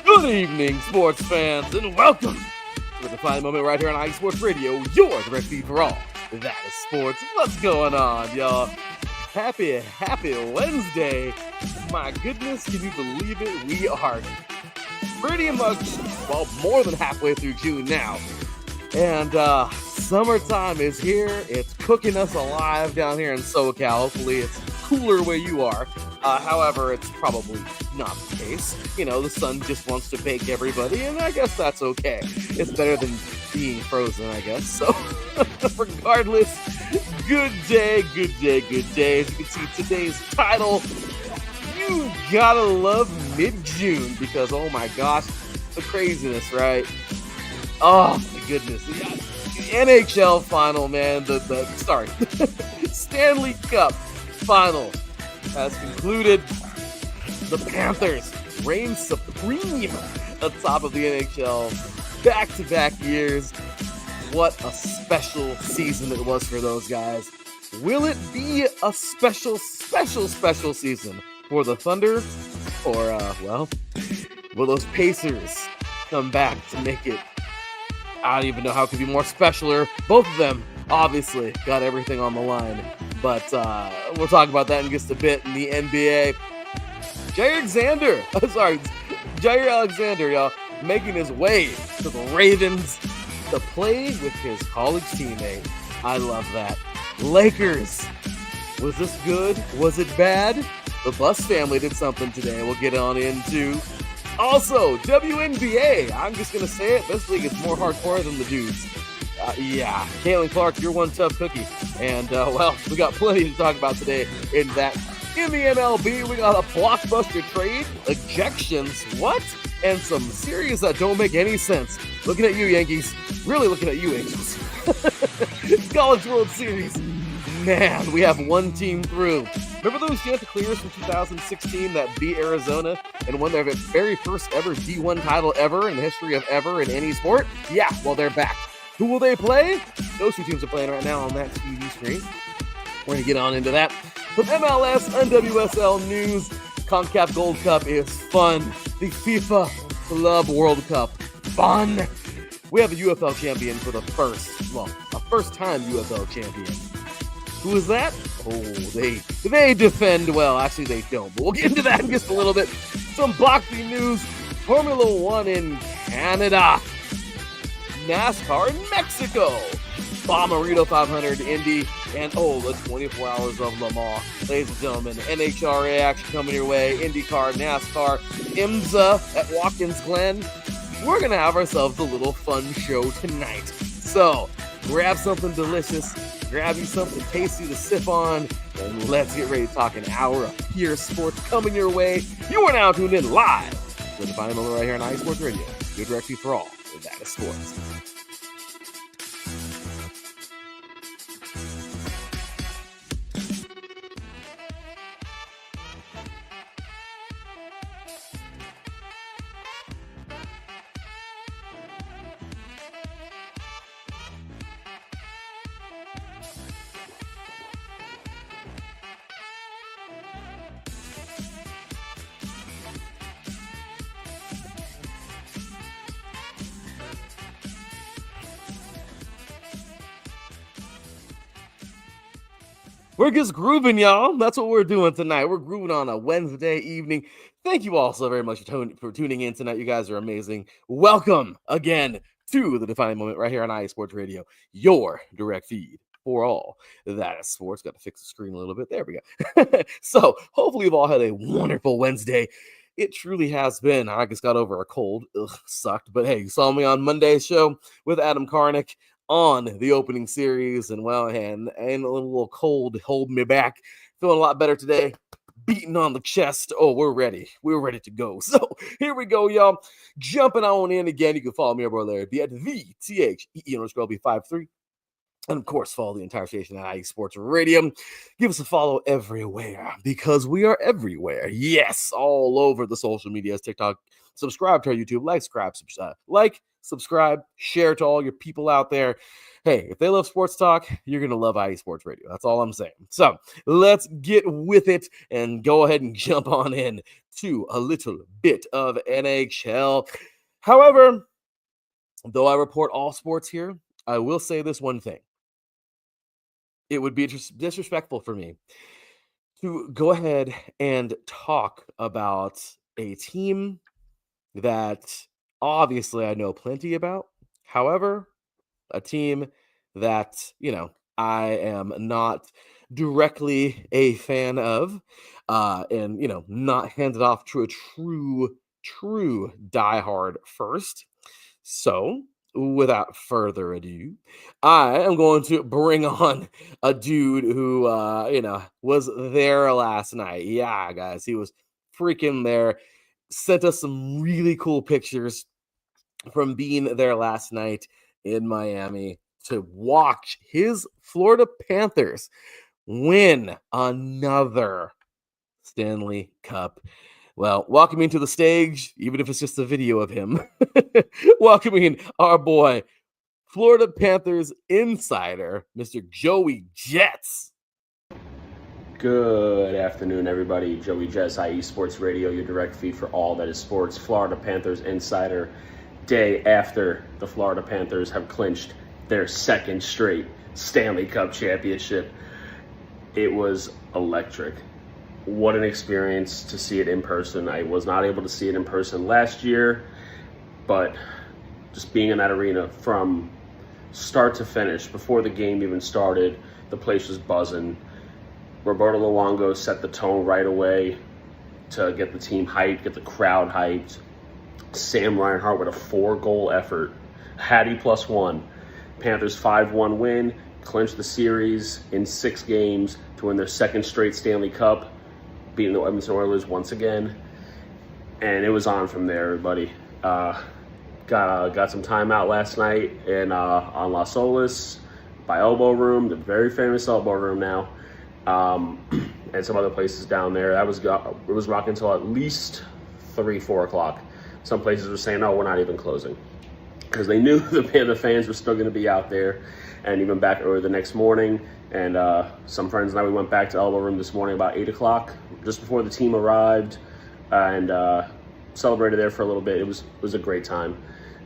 Good evening, sports fans, and welcome to the Defining Moment right here on iSports Radio, your direct feed for all. That is sports. What's going on, y'all? Happy Wednesday. My goodness, can you believe it? We are pretty much, more than halfway through June now. And summertime is here. It's cooking us alive down here in SoCal. Hopefully it's cooler where you are. However, it's probably not the case. You know, the sun just wants to bake everybody, and I guess that's okay. It's better than being frozen, I guess. So, regardless, good day. As you can see, today's title, you gotta love mid-June, because, oh my gosh, the craziness, right? Oh, my goodness. The NHL final, man. Stanley Cup final has concluded. The Panthers reign supreme atop of the NHL back-to-back years. What a special season it was for those guys. Will it be a special season for the Thunder? Or, will those Pacers come back to make it? I don't even know how it could be more specialer. Both of them, obviously, got everything on the line. But we'll talk about that in just a bit. In the NBA, Jair Alexander, y'all, making his way to the Ravens to play with his college teammate. I love that. Lakers, was this good? Was it bad? The Buss family did something today we'll get on into. Also, WNBA, I'm just going to say it, this league is more hardcore than the dudes. Caitlin Clark, you're one tough cookie. And, we got plenty to talk about today in that. In the MLB, we got a blockbuster trade, ejections, and some series that don't make any sense. Looking at you, Yankees. Really looking at you, Angels. College World Series. Man, we have one team through. Remember those Chanticleers from 2016 that beat Arizona and won their very first ever D1 title ever in the history of ever in any sport? Yeah, well, they're back. Who will they play? Those two teams are playing right now on that TV screen. We're going to get on into that. But MLS and WSL news, CONCACAF Gold Cup is fun. The FIFA Club World Cup, fun. We have a UFL champion for a first-time UFL champion. Who is that? Oh, they defend well. Actually, they don't, but we'll get into that in just a little bit. Some boxing news, Formula One in Canada, NASCAR in Mexico, Bommarito 500 Indy, and the 24 hours of Le Mans. Ladies and gentlemen, NHRA action coming your way, IndyCar, NASCAR, IMSA at Watkins Glen. We're going to have ourselves a little fun show tonight. So, grab something delicious, grab you something tasty to sip on, and let's get ready to talk an hour of pure sports coming your way. You are now tuned in live to the Defining Moment right here on iSports Radio. Your direct feed for all. That is sports. We're just grooving, y'all. That's what we're doing tonight. We're grooving on a Wednesday evening. Thank you all so very much for tuning in tonight. You guys are amazing. Welcome again to the defining moment right here on IE Sports Radio, your direct feed for all that is sports. Got to fix the screen a little bit. There we go. So hopefully you've all had a wonderful Wednesday. It truly has been. I just got over a cold. Ugh, sucked. But hey, you saw me on Monday's show with Adam Karnick on the opening series, and well, and a little cold holding me back. Feeling a lot better today. Beating on the chest. Oh, we're ready. We're ready to go. So here we go, y'all. Jumping on in again. You can follow me over there at the THEE_LB53. And of course, follow the entire station at IE Sports Radio. Give us a follow everywhere because we are everywhere. Yes, all over the social medias, TikTok. Subscribe to our YouTube. Subscribe, share to all your people out there. Hey, if they love sports talk, you're going to love IE Sports Radio. That's all I'm saying. So let's get with it and go ahead and jump on in to a little bit of NHL. However, though I report all sports here, I will say this one thing. It would be disrespectful for me to go ahead and talk about a team that obviously I know plenty about. However, a team that, I am not directly a fan of, and, not handed off to a true diehard first. So, without further ado, I am going to bring on a dude who, was there last night. Yeah, guys, he was freaking there. Sent us some really cool pictures from being there last night in Miami to watch his Florida Panthers win another Stanley Cup. Well, welcoming to the stage, even if it's just a video of him, welcoming our boy, Florida Panthers insider, Mr. Joey Jets. Good afternoon, everybody. Joey Jets, IE Sports Radio, your direct feed for all that is sports. Florida Panthers insider, day after the Florida Panthers have clinched their second straight Stanley Cup championship. It was electric. What an experience to see it in person. I was not able to see it in person last year, but just being in that arena from start to finish, before the game even started, the place was buzzing. Roberto Luongo set the tone right away to get the team hyped, get the crowd hyped. Sam Reinhart with a 4-goal effort. Hattie +1. Panthers 5-1 win, clinched the series in 6 games to win their second straight Stanley Cup, beating the Edmonton once again. And it was on from there, everybody. Got some time out last night on Las Olas by Elbow Room, the very famous Elbow Room now. And some other places down there. It was rocking until at least 3-4 o'clock. Some places were saying, "Oh, we're not even closing," because they knew the fans were still going to be out there, and even back early the next morning. And some friends and I, we went back to Elbow Room this morning about 8 o'clock, just before the team arrived, and celebrated there for a little bit. It was a great time,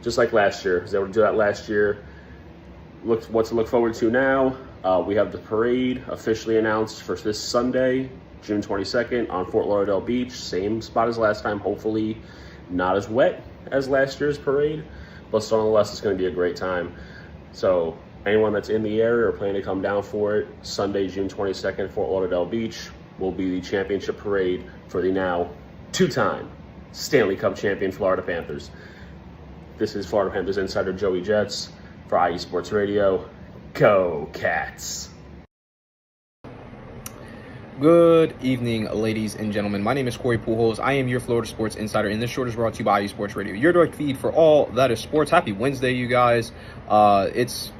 just like last year. I was able to do that last year. What to look forward to now. We have the parade officially announced for this Sunday, June 22nd, on Fort Lauderdale Beach. Same spot as last time, hopefully not as wet as last year's parade, but still nonetheless, it's going to be a great time. So anyone that's in the area or planning to come down for it, Sunday, June 22nd, Fort Lauderdale Beach, will be the championship parade for the now 2-time Stanley Cup champion Florida Panthers. This is Florida Panthers insider Joey Jets for IE Sports Radio. Go Cats! Good evening, ladies and gentlemen. My name is Corey Pujols. I am your Florida Sports Insider, and this short is brought to you by IE Sports Radio, your direct feed for all that is sports. Happy Wednesday, you guys. It's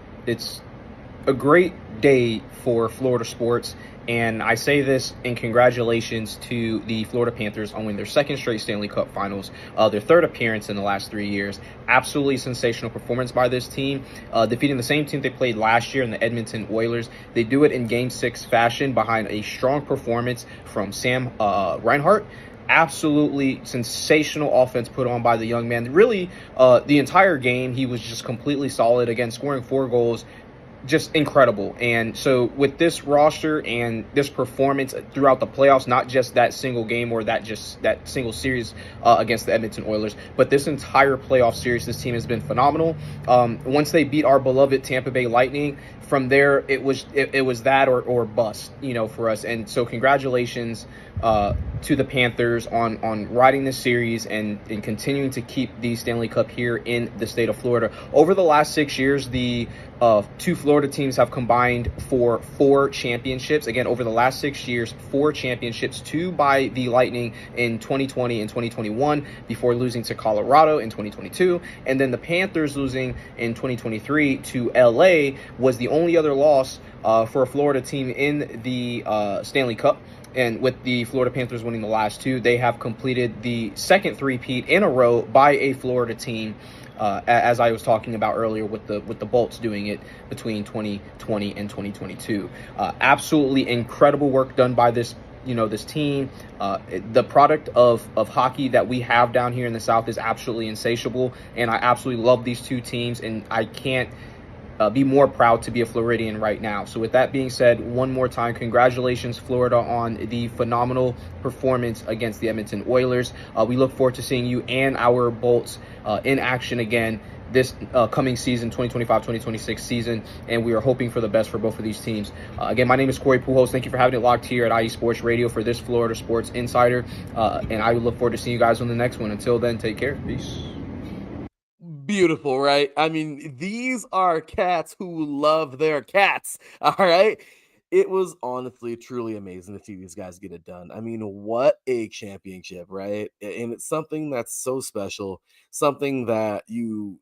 a great day for Florida sports, and I say this in congratulations to the Florida Panthers on winning their second straight Stanley Cup Finals, their third appearance in the last 3 years. Absolutely sensational performance by this team, defeating the same team they played last year in the Edmonton Oilers. They do it in Game 6 fashion behind a strong performance from Sam Reinhart. Absolutely sensational offense put on by the young man. Really, the entire game, he was just completely solid. Again, scoring 4 goals, just incredible. And so with this roster and this performance throughout the playoffs, not just that single game or that single series against the Edmonton Oilers, but this entire playoff series, this team has been phenomenal. Once they beat our beloved Tampa Bay Lightning, from there it was that or bust, for us. And so congratulations to the Panthers on riding this series and continuing to keep the Stanley Cup here in the state of Florida. Over the last 6 years, the two Florida teams have combined for 4 championships. Again, over the last 6 years, 4 championships, 2 by the Lightning in 2020 and 2021 before losing to Colorado in 2022. And then the Panthers losing in 2023 to LA was the only other loss for a Florida team in the Stanley Cup. And with the Florida Panthers winning the last 2, they have completed the second three-peat in a row by a Florida team, as I was talking about earlier with the Bolts doing it between 2020 and 2022. Absolutely incredible work done by this team. The product of hockey that we have down here in the South is absolutely insatiable, and I absolutely love these two teams, and I can't be more proud to be a Floridian right now. So with that being said, one more time, congratulations, Florida, on the phenomenal performance against the Edmonton Oilers. We look forward to seeing you and our Bolts in action again this coming season, 2025-2026 season, and we are hoping for the best for both of these teams. Again, my name is Corey Pujols. Thank you for having it locked here at IE Sports Radio for this Florida Sports Insider, and I look forward to seeing you guys on the next one. Until then, take care. Peace. Beautiful, right? I mean, these are cats who love their cats. All right. It was honestly truly amazing to see these guys get it done. I mean, what a championship, right? And it's something that's so special, something that you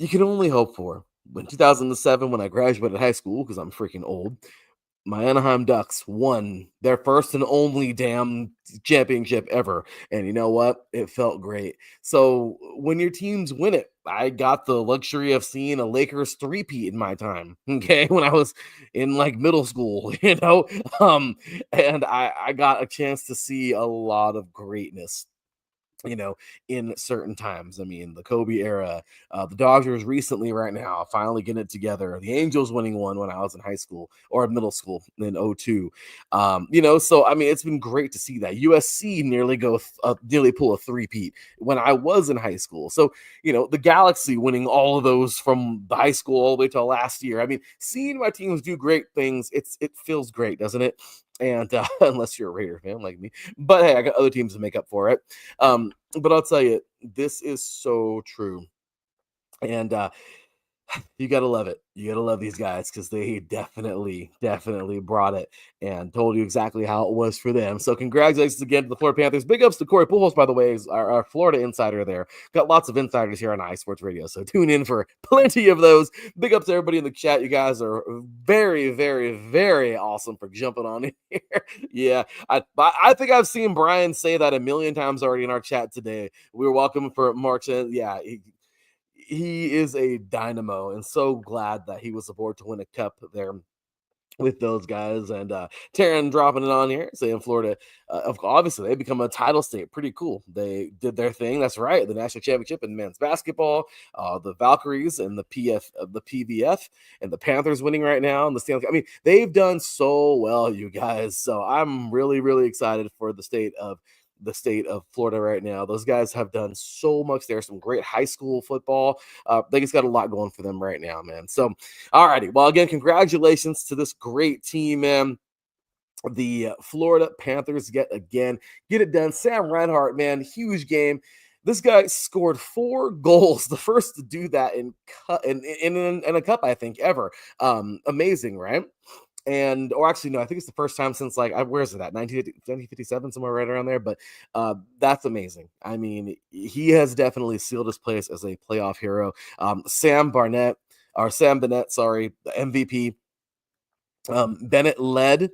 can only hope for. In 2007, when I graduated high school, because I'm freaking old, my Anaheim Ducks won their first and only damn championship ever. And you know what? It felt great. So when your teams win it, I got the luxury of seeing a Lakers three-peat in my time. Okay. When I was in like middle school, and I got a chance to see a lot of greatness in certain times. I mean, the Kobe era, the Dodgers recently right now finally getting it together. The Angels winning one when I was in high school or middle school in '02. So I mean, it's been great to see that. USC nearly pull a three-peat when I was in high school. So, the Galaxy winning all of those from the high school all the way till last year. I mean, seeing my teams do great things, it feels great, doesn't it? And unless you're a Raider fan like me, but hey, I got other teams to make up for it. But I'll tell you, this is so true. And you gotta love it. You gotta love these guys because they definitely brought it and told you exactly how it was for them. So congratulations again to the Florida Panthers. Big ups to Corey Pujols, by the way, is our Florida insider there. Got lots of insiders here on iSports Radio, so tune in for plenty of those. Big ups to everybody in the chat. You guys are very, very, very awesome for jumping on in here. Yeah, I think I've seen Brian say that a million times already in our chat today. We're welcome for Mark. Yeah, he is a dynamo, and so glad that he was aboard to win a cup there with those guys. And Taryn dropping it on here saying Florida, obviously they become a title state. Pretty cool. They did their thing. That's right. The national championship in men's basketball, the Valkyries and the PVF, and the Panthers winning right now. And the Stanley. I mean, they've done so well, you guys. So I'm really, really excited for the state of Florida right now. Those guys have done so much. There's some great high school football. They just got a lot going for them right now, man. So, all righty. Well, again, congratulations to this great team, man. The Florida Panthers get it done. Sam Reinhart, man, huge game. This guy scored 4 goals, the first to do that in a cup, I think, ever. Amazing, right? Or actually, no, I think it's the first time since where is it at? 1957, somewhere right around there. But that's amazing. I mean, he has definitely sealed his place as a playoff hero. Sam Bennett, sorry, the MVP. Bennett led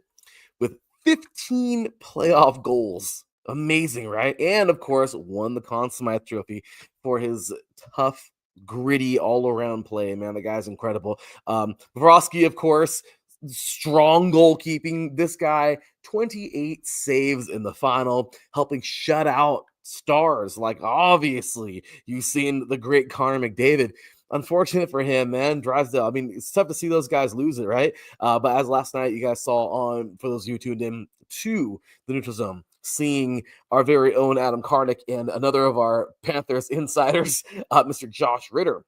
with 15 playoff goals. Amazing, right? And of course, won the Conn Smythe Trophy for his tough, gritty, all-around play. Man, the guy's incredible. Bobrovsky, of course, strong goalkeeping. This guy, 28 saves in the final, helping shut out stars. Like, obviously, you've seen the great Connor McDavid. unfortunate for him, man. Drysdale. I mean, it's tough to see those guys lose it, right? But as last night you guys saw on, for those of you tuned in to the Neutral Zone, seeing our very own Adam Karnick and another of our Panthers insiders, Mr. Josh Ritter,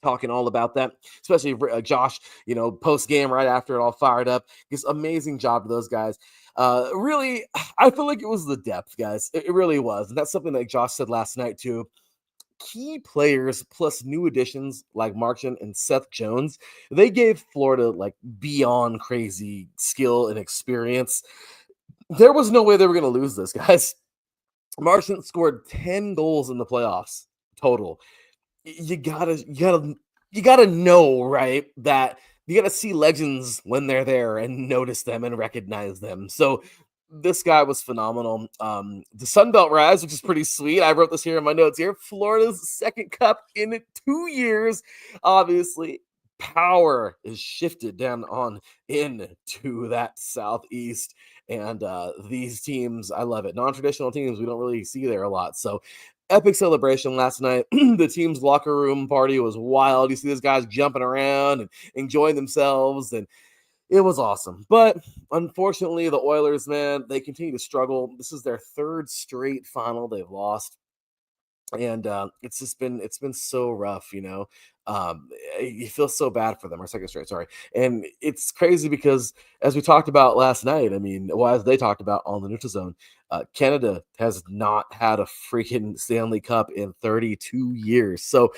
talking all about that, especially Josh, post game right after it all fired up. Just amazing job to those guys. Really, I feel like it was the depth, guys. It really was. And that's something that Josh said last night, too. Key players plus new additions like Marchand and Seth Jones, they gave Florida like beyond crazy skill and experience. There was no way they were going to lose this, guys. Marchand scored 10 goals in the playoffs total. You gotta know, right, that you gotta see legends when they're there and notice them and recognize them. So this guy was phenomenal. The Sun Belt rise, which is pretty sweet. I wrote this here in my notes here. Florida's second cup in 2 years. Obviously, power is shifted down on into that Southeast. And these teams, I love it. Non-traditional teams, we don't really see there a lot. So epic celebration last night. The team's locker room party was wild. You see these guys jumping around and enjoying themselves, and it was awesome. But unfortunately, the Oilers, man, they continue to struggle. This is their third straight final they've lost. And it's been so rough, you feel so bad for them. Our second straight, sorry. And it's crazy because, as we talked about last night, as they talked about on the Neutral Zone, Canada has not had a freaking Stanley Cup in 32 years. So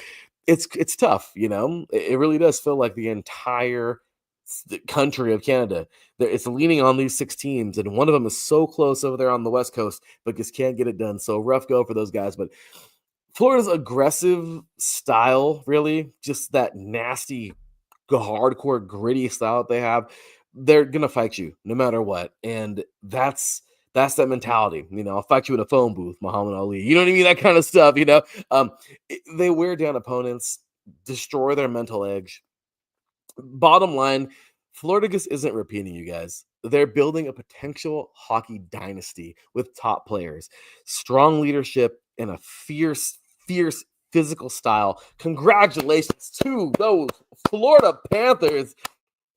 it's tough, It really does feel like the entire country of Canada, it's leaning on these 6 teams, and one of them is so close over there on the West Coast, but just can't get it done. So rough go for those guys. But Florida's aggressive style, really, just that nasty, hardcore, gritty style that they have, they're gonna fight you no matter what. And that's that mentality. I'll fight you in a phone booth, Muhammad Ali. You know what I mean? That kind of stuff, they wear down opponents, destroy their mental edge. Bottom line, Florida just isn't repeating, you guys. They're building a potential hockey dynasty with top players, strong leadership, and a fierce physical style. Congratulations to those Florida Panthers.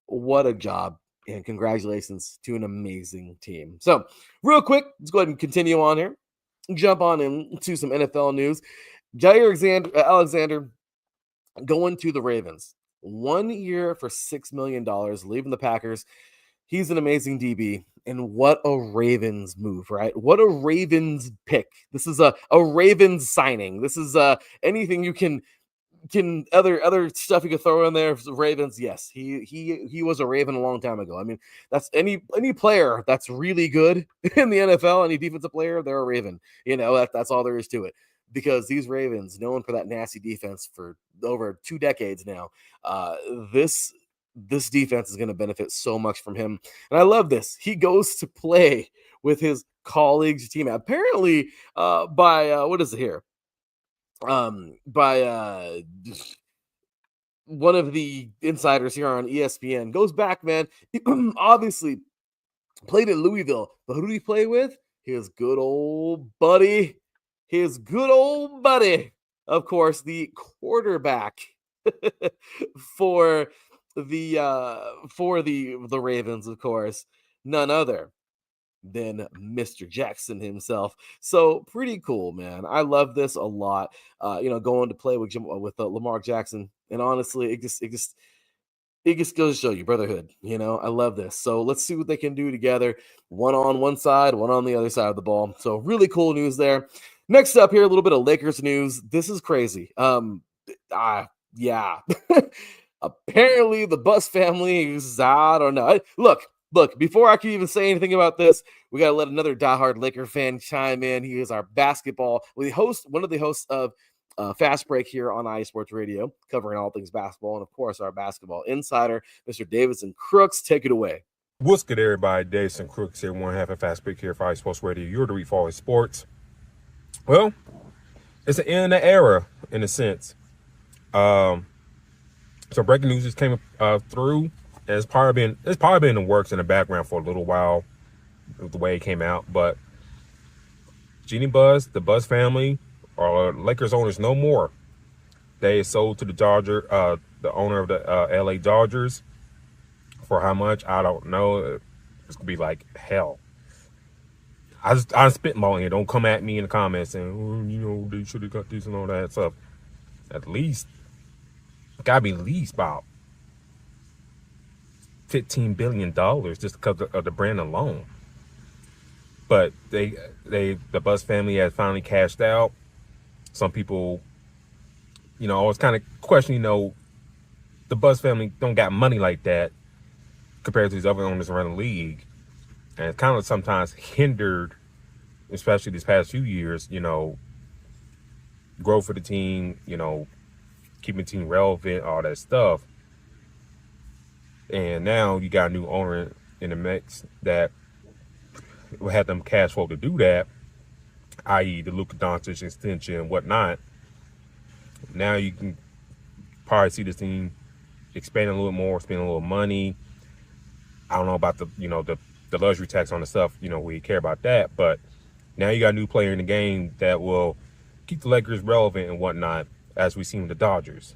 What a job. And congratulations to an amazing team. So, real quick, let's go ahead and continue on here. Jump on into some NFL news. Jair Alexander going to the Ravens. 1 year for $6 million, leaving the Packers. He's an amazing DB. And what a Ravens move, right? What a Ravens pick. This is a Ravens signing. This is anything you can other stuff you could throw in there. Ravens, yes, he was a Raven a long time ago. That's any player that's really good in the NFL, any defensive player, they're a Raven. That's all there is to it. Because these Ravens, known for that nasty defense for over 2 decades now, this defense is going to benefit so much from him. And I love this. He goes to play with his colleagues team. Apparently, by what is it here? By one of the insiders here on ESPN, goes back, man. He obviously played at Louisville, but who did he play with? His good old buddy, of course, the quarterback for the Ravens, of course, none other than Mr. Jackson himself. So pretty cool, man. I love this a lot. Going to play with Lamar Jackson, and honestly, it just goes to show you brotherhood. I love this. So let's see what they can do together. One on one side, one on the other side of the ball. So really cool news there. Next up here, a little bit of Lakers news. This is crazy. Yeah. Apparently the Bus family is, I don't know. Look, before I can even say anything about this, we got to let another diehard Laker fan chime in. He is our one of the hosts of Fast Break here on IE Sports Radio, covering all things basketball, and of course, our basketball insider, Mr. Davidson Crooks. Take it away. What's good, everybody? Davidson Crooks here, one half of Fast Break here for IE Sports Radio. You're the for all sports. Well, it's the end of the era, in a sense. So breaking news just came through. And it's probably been in the works in the background for a little while, the way it came out. But Jeannie Buss, the Buss family, are Lakers owners no more. They sold to the the owner of the LA Dodgers. For how much? I don't know. It's gonna be like hell. I'm spitballing here. Don't come at me in the comments saying, oh, they should have got this and all that stuff. At least, gotta be at least about $15 billion just because of the brand alone. But the Bus family has finally cashed out. Some people, always kind of question, the Bus family don't got money like that compared to these other owners around the league. And it's kind of sometimes hindered, especially these past few years, growth for the team, keeping the team relevant, all that stuff. And now you got a new owner in the mix that will have them cash flow to do that, i.e. the Luka Doncic extension and whatnot. Now you can probably see this team expanding a little more, spending a little money. I don't know about the luxury tax on the stuff, we care about that, but now you got a new player in the game that will keep the Lakers relevant and whatnot, as we've seen with the Dodgers.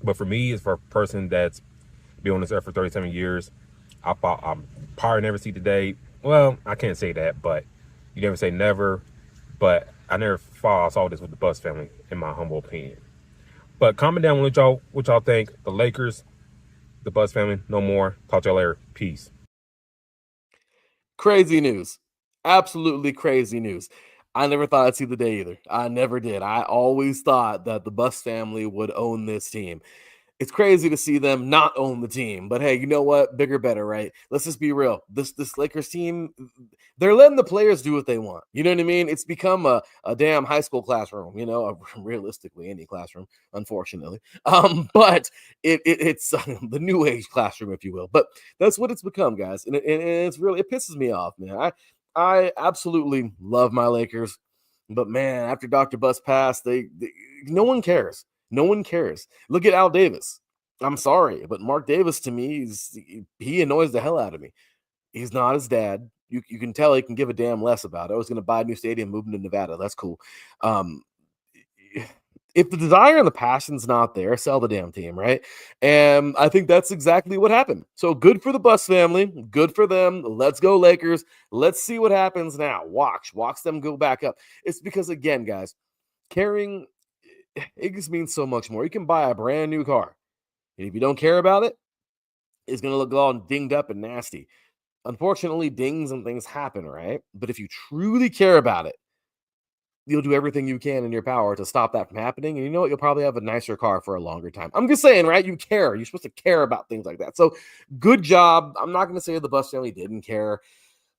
But for me, as for a person that's been on this earth for 37 years, I'll probably never see the day. Well, I can't say that, but you never say never. But I never saw this with the Bus family, in my humble opinion. But comment down what y'all think. The Lakers, the Bus family, no more. Talk to y'all later. Peace. Crazy news. Absolutely crazy news. I never thought I'd see the day either. I never did. I always thought that the Bus family would own this team. It's crazy to see them not own the team, but hey, you know what? Bigger, better, right? Let's just be real. This Lakers team, they're letting the players do what they want. You know what I mean? It's become a damn high school classroom. Realistically, any classroom, unfortunately. But it's the new age classroom, if you will. But that's what it's become, guys, and it's really, it pisses me off, man. I absolutely love my Lakers, but man, after Dr. Bus passed, they no one cares. No one cares. Look at Al Davis. I'm sorry, but Mark Davis to me, he annoys the hell out of me. He's not his dad. You can tell he can give a damn less about it. I was going to buy a new stadium, move him to Nevada. That's cool. If the desire and the passion's not there, sell the damn team, right? And I think that's exactly what happened. So good for the Bus family. Good for them. Let's go Lakers. Let's see what happens now. Watch them go back up. It's because, again, guys, caring, it just means so much more. You can buy a brand new car, and if you don't care about it, it's going to look all dinged up and nasty. Unfortunately, dings and things happen, right? But if you truly care about it, you'll do everything you can in your power to stop that from happening. And you know what? You'll probably have a nicer car for a longer time. I'm just saying, right? You care. You're supposed to care about things like that. So good job. I'm not going to say the Bus family didn't care.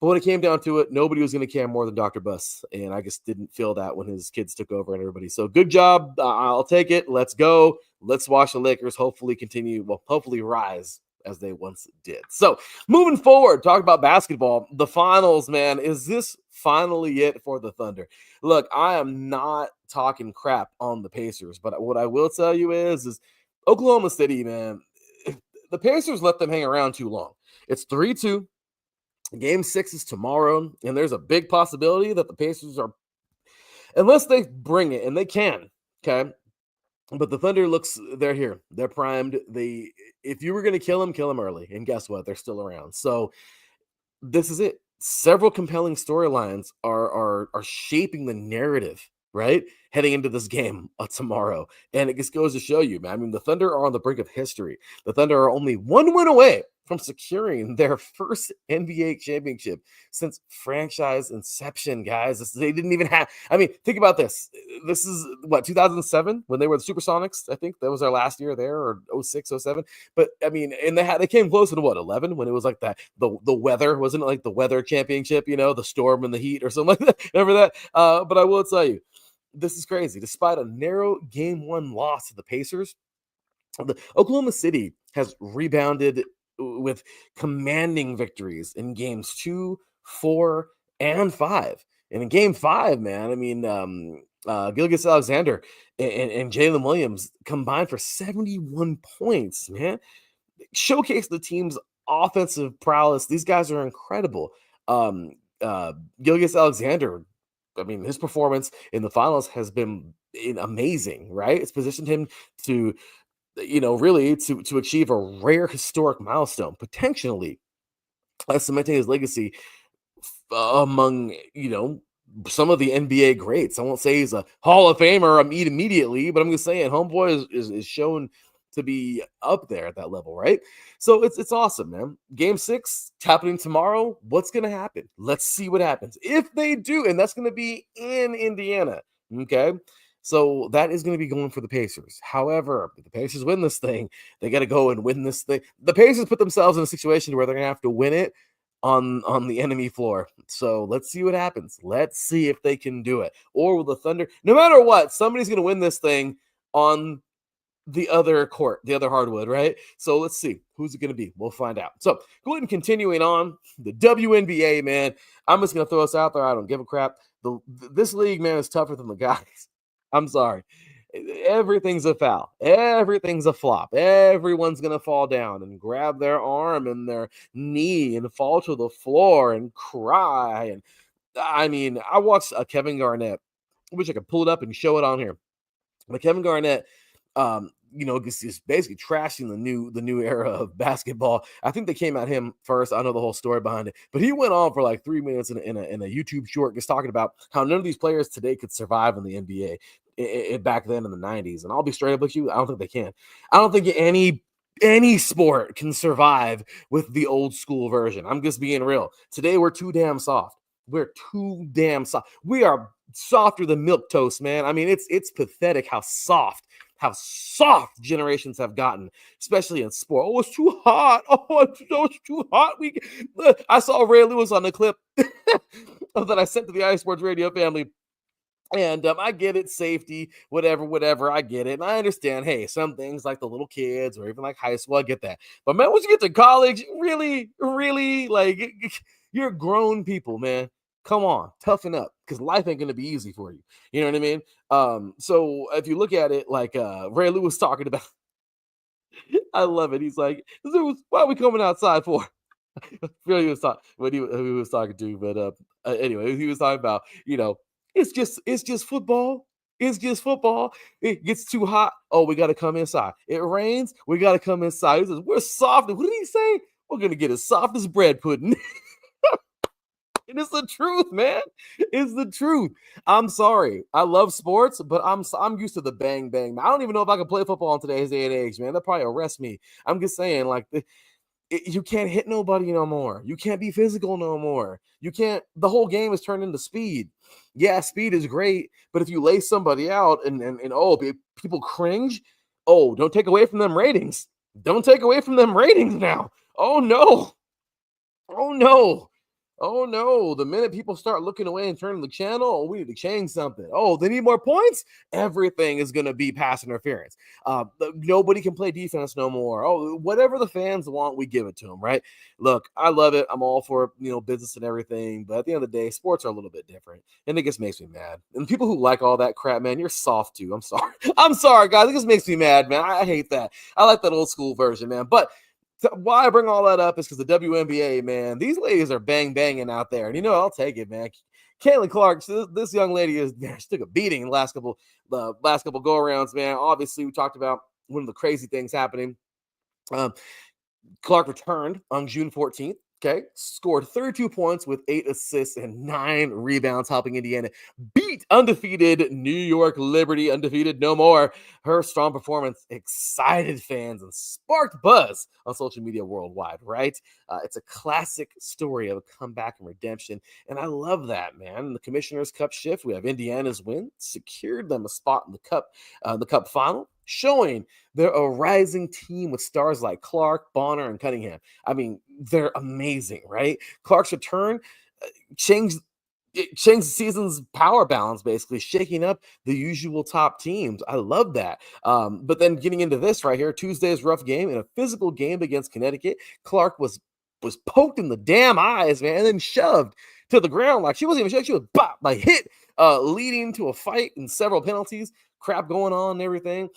But when it came down to it, nobody was going to care more than Dr. Bus. And I just didn't feel that when his kids took over and everybody. So good job. I'll take it. Let's go. Let's watch the Lakers hopefully rise as they once did. So moving forward, talk about basketball. The finals, man. Is this finally it for the Thunder? Look, I am not talking crap on the Pacers, but what I will tell you is Oklahoma City, man, the Pacers let them hang around too long. It's 3-2. Game 6 is tomorrow, and there's a big possibility that the Pacers are, unless they bring it, and they can, okay? But the Thunder they're here. They're primed. If you were going to kill them early. And guess what? They're still around. So this is it. Several compelling storylines are shaping the narrative, right? Heading into this game tomorrow. And it just goes to show you, man. I mean, the Thunder are on the brink of history. The Thunder are only one win away from securing their first NBA championship since franchise inception, guys. They didn't even have, I mean, think about this. This is 2007 when they were the Supersonics. I think that was our last year there, or 06, 07. But I mean, and they came closer to 11 when it was like that. The weather, wasn't it like the weather championship, the storm and the heat or something like that? Remember that? But I will tell you, this is crazy. Despite a narrow game 1 loss to the Pacers, the Oklahoma City has rebounded with commanding victories in games 2, 4, and 5. And in game 5, man, I mean, Gilgeous-Alexander and Jalen Williams combined for 71 points, man. Showcase the team's offensive prowess. These guys are incredible. Gilgeous-Alexander I mean, his performance in the finals has been amazing, right? It's positioned him to, really to achieve a rare historic milestone, potentially cementing his legacy among, some of the NBA greats. I won't say he's a Hall of Famer immediately, but I'm just saying homeboy is shown to be up there at that level, right? So it's awesome, man. Game 6 happening tomorrow. What's gonna happen? Let's see what happens. If they do, and that's gonna be in Indiana. Okay. So that is going to be going for the Pacers. However, if the Pacers win this thing, they got to go and win this thing. The Pacers put themselves in a situation where they're going to have to win it on the enemy floor. So let's see what happens. Let's see if they can do it. Or will the Thunder, no matter what, somebody's going to win this thing on the other court, the other hardwood, right? So let's see. Who's it going to be? We'll find out. So go ahead and continuing on. The WNBA, man. I'm just going to throw us out there. I don't give a crap. This league, man, is tougher than the guys. I'm sorry. Everything's a foul. Everything's a flop. Everyone's going to fall down and grab their arm and their knee and fall to the floor and cry. And I mean, I watched Kevin Garnett. I wish I could pull it up and show it on here. But Kevin Garnett, just basically trashing the new era of basketball. I think they came at him first. I know the whole story behind it, but he went on for like 3 minutes in a YouTube short, just talking about how none of these players today could survive in the NBA back then in the 90s. And I'll be straight up with you, I don't think they can. I don't think any sport can survive with the old school version. I'm just being real. Today we're too damn soft. We're too damn soft. We are softer than milk toast, man. I mean, it's pathetic how soft generations have gotten, especially in sport. Oh, it's too hot. Oh, it's too hot. I saw Ray Lewis on the clip that I sent to the iSports Radio family. And I get it, safety, whatever, I get it. And I understand, hey, some things like the little kids or even like high school, I get that. But man, once you get to college, really, like, you're grown people, man. Come on, toughen up, because life ain't going to be easy for you. You know what I mean? So if you look at it like Ray Lewis talking about, I love it. He's like, why are we coming outside for? I feel he was talking what he was talking to, but anyway, he was talking about, it's just football. It's just football. It gets too hot. Oh, we got to come inside. It rains. We got to come inside. He says, we're soft. What did he say? We're gonna get as soft as bread pudding. And it's the truth, man. It's the truth. I'm sorry. I love sports, but I'm used to the bang bang. I don't even know if I can play football in today's day and age, man. They'll probably arrest me. I'm just saying, like, you can't hit nobody no more. You can't be physical no more. You can't. The whole game is turned into speed. Yeah, speed is great, but if you lay somebody out and people cringe, oh, don't take away from them ratings. Don't take away from them ratings now. Oh no. Oh no. Oh no, the minute people start looking away and turning the channel, oh, we need to change something. Oh, they need more points? Everything is going to be pass interference. Nobody can play defense no more. Oh, whatever the fans want, we give it to them, right? Look, I love it. I'm all for, business and everything. But at the end of the day, sports are a little bit different. And it just makes me mad. And people who like all that crap, man, you're soft too. I'm sorry. I'm sorry, guys. It just makes me mad, man. I hate that. I like that old school version, man. But why I bring all that up is because the WNBA, man, these ladies are banging out there. And I'll take it, man. Caitlin Clark, this young lady she took a beating in the last couple go-arounds, man. Obviously, we talked about one of the crazy things happening. Clark returned on June 14th. Okay, scored 32 points with 8 assists and 9 rebounds, helping Indiana beat undefeated New York Liberty, undefeated no more. Her strong performance excited fans and sparked buzz on social media worldwide, right? It's a classic story of a comeback and redemption, and I love that, man. In the Commissioner's Cup shift, we have Indiana's win, secured them a spot in the Cup final, showing they're a rising team with stars like Clark, Bonner, and Cunningham. I mean, they're amazing, right? Clark's return changed the season's power balance, basically shaking up the usual top teams. I love that. But then getting into this right here, Tuesday's rough game in a physical game against Connecticut, Clark was poked in the damn eyes, man, and then shoved to the ground. Like, she wasn't even shoved, she was hit, leading to a fight and several penalties. Crap going on and everything.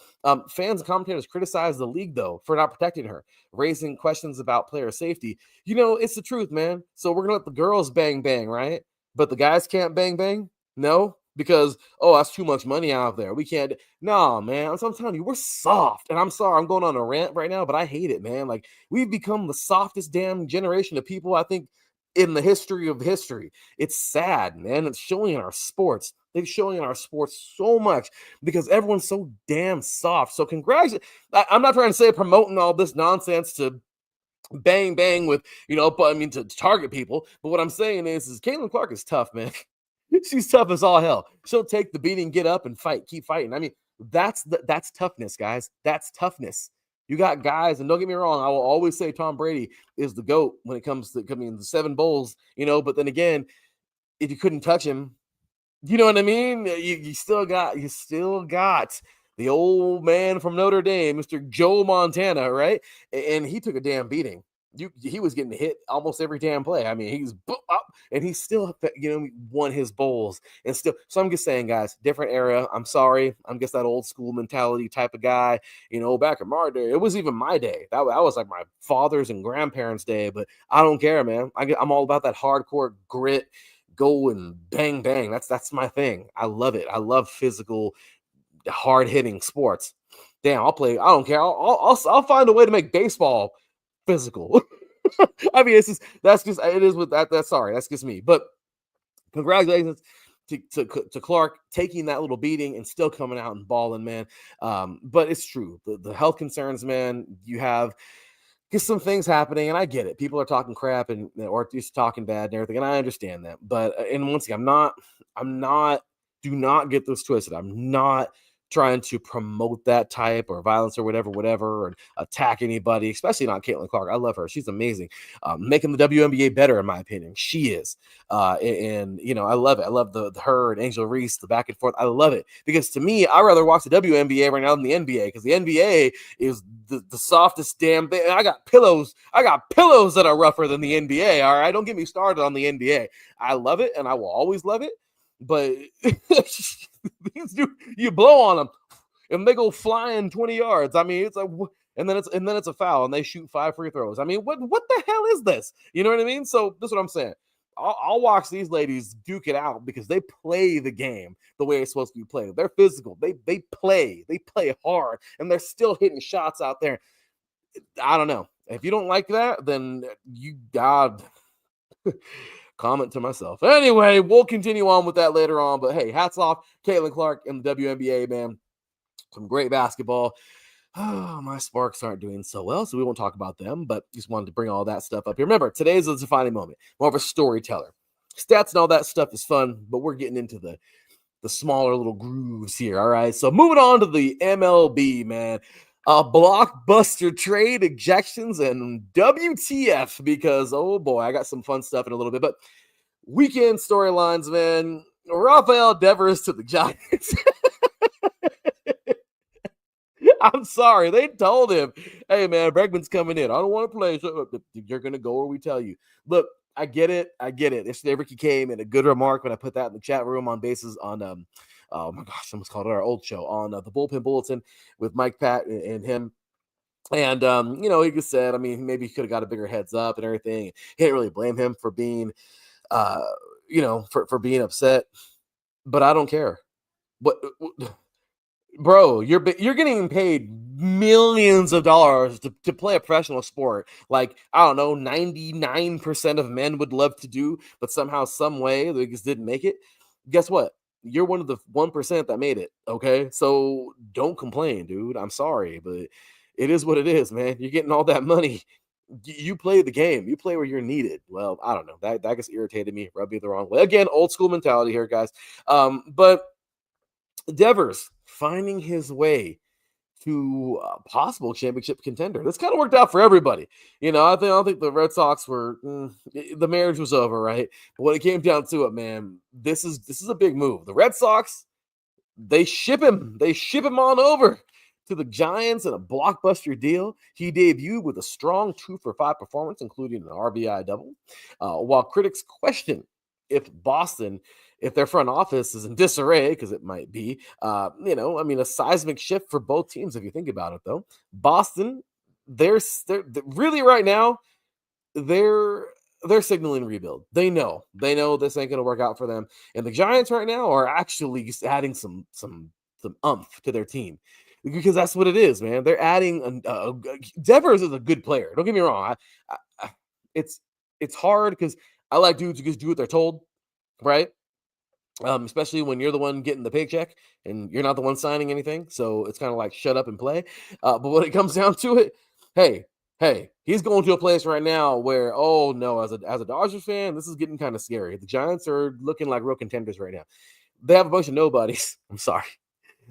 Fans and commentators criticized the league, though, for not protecting her, raising questions about player safety. It's the truth, man. So we're going to let the girls bang, right? But the guys can't bang. No, because that's too much money out there. We can't. No, man. I'm telling you, we're soft. And I'm sorry, I'm going on a rant right now, but I hate it, man. Like we've become the softest damn generation of people I think in the history of history. It's sad, man. It's showing in our sports. They're showing in our sports so much because everyone's so damn soft. So congratulations. I'm not trying to say promoting all this nonsense to bang bang with but I mean to target people. But what I'm saying is Caitlin Clark is tough, man. She's tough as all hell. She'll take the beating, get up and fight, keep fighting. I mean, that's toughness, guys. That's toughness. You got guys, and don't get me wrong, I will always say Tom Brady is the GOAT when it comes to the 7 bowls, but then again, if you couldn't touch him, you know what I mean? You still got the old man from Notre Dame, Mr. Joe Montana, right? And he took a damn beating. He was getting hit almost every damn play. I mean, he's up and he still won his bowls and still. So I'm just saying, guys, different era. I'm sorry. I'm just that old school mentality type of guy. Back in my day, it was even my day. That was like my father's and grandparents' day. But I don't care, man. I'm all about that hardcore grit. Go and bang bang. That's my thing. I love it. I love physical, hard hitting sports. Damn, I'll play. I don't care. I'll find a way to make baseball physical. I mean, it is with that. That's just me. But congratulations to Clark taking that little beating and still coming out and balling, man. But it's true. The health concerns, man. You have some things happening, and I get it. People are talking crap or just talking bad and everything, and I understand that. But and once again, I'm not. Do not get this twisted. I'm not trying to promote that type or violence or whatever, or attack anybody, especially not Caitlin Clark. I love her. She's amazing. Making the WNBA better, in my opinion. She is. And I love it. I love her and Angel Reese, the back and forth. I love it because to me, I'd rather watch the WNBA right now than the NBA because the NBA is the softest damn thing. I got pillows that are rougher than the NBA. All right. Don't get me started on the NBA. I love it and I will always love it. But you blow on them and they go flying 20 yards. I mean, it's like, and then it's a foul and they shoot 5 free throws. I mean, what the hell is this? You know what I mean? So that's what I'm saying. I'll watch these ladies duke it out because they play the game the way it's supposed to be played. They're physical. They play hard, and they're still hitting shots out there. I don't know. If you don't like that, then God. Comment to myself. Anyway, we'll continue on with that later on. But hey, hats off, Caitlin Clark and the WNBA, man. Some great basketball. Oh, my Sparks aren't doing so well, so we won't talk about them, but just wanted to bring all that stuff up here. Remember, today's a defining moment. More of a storyteller. Stats and all that stuff is fun, but we're getting into the smaller little grooves here. All right. So moving on to the MLB, man. Blockbuster trade ejections and WTF because, oh boy, I got some fun stuff in a little bit. But weekend storylines, man. Rafael Devers to the Giants. I'm sorry. They told him, hey, man, Bregman's coming in. I don't want to play. So you're going to go where we tell you. Look, I get it. Yesterday, Ricky came in a good remark when I put that in the chat room on bases on oh my gosh, I almost called it our old show on the Bullpen Bulletin with Mike Pat and him. And, he just said, I mean, maybe he could have got a bigger heads up and everything. He didn't really blame him for being, for being upset. But I don't care. What bro, you're getting paid millions of dollars to play a professional sport. Like, I don't know, 99% of men would love to do, but somehow, some way, they just didn't make it. Guess what? You're one of the 1% that made it, okay? So don't complain, dude. I'm sorry, but it is what it is, man. You're getting all that money. You play the game. You play where you're needed. Well, I don't know. That just irritated me, rubbed me the wrong way. Again, old school mentality here, guys. But Devers finding his way to a possible championship contender. This kind of worked out for everybody. I don't think the Red Sox were the marriage was over, right? But when it came down to it, man, this is a big move. The Red Sox, they ship him on over to the Giants in a blockbuster deal. He debuted with a strong 2-for-5 performance, including an RBI double. While critics question if their front office is in disarray, because it might be, a seismic shift for both teams if you think about it, though. Boston, they're really right now, they're they're signaling rebuild. They know this ain't gonna work out for them. And the Giants right now are actually just adding some umph to their team because that's what it is, man. They're adding. Devers is a good player. Don't get me wrong. It's hard because I like dudes who just do what they're told, right? Especially when you're the one getting the paycheck and you're not the one signing anything. So it's kind of like shut up and play. But when it comes down to it, hey, he's going to a place right now where, oh no, as a Dodgers fan, this is getting kind of scary. The Giants are looking like real contenders right now. They have a bunch of nobodies. I'm sorry.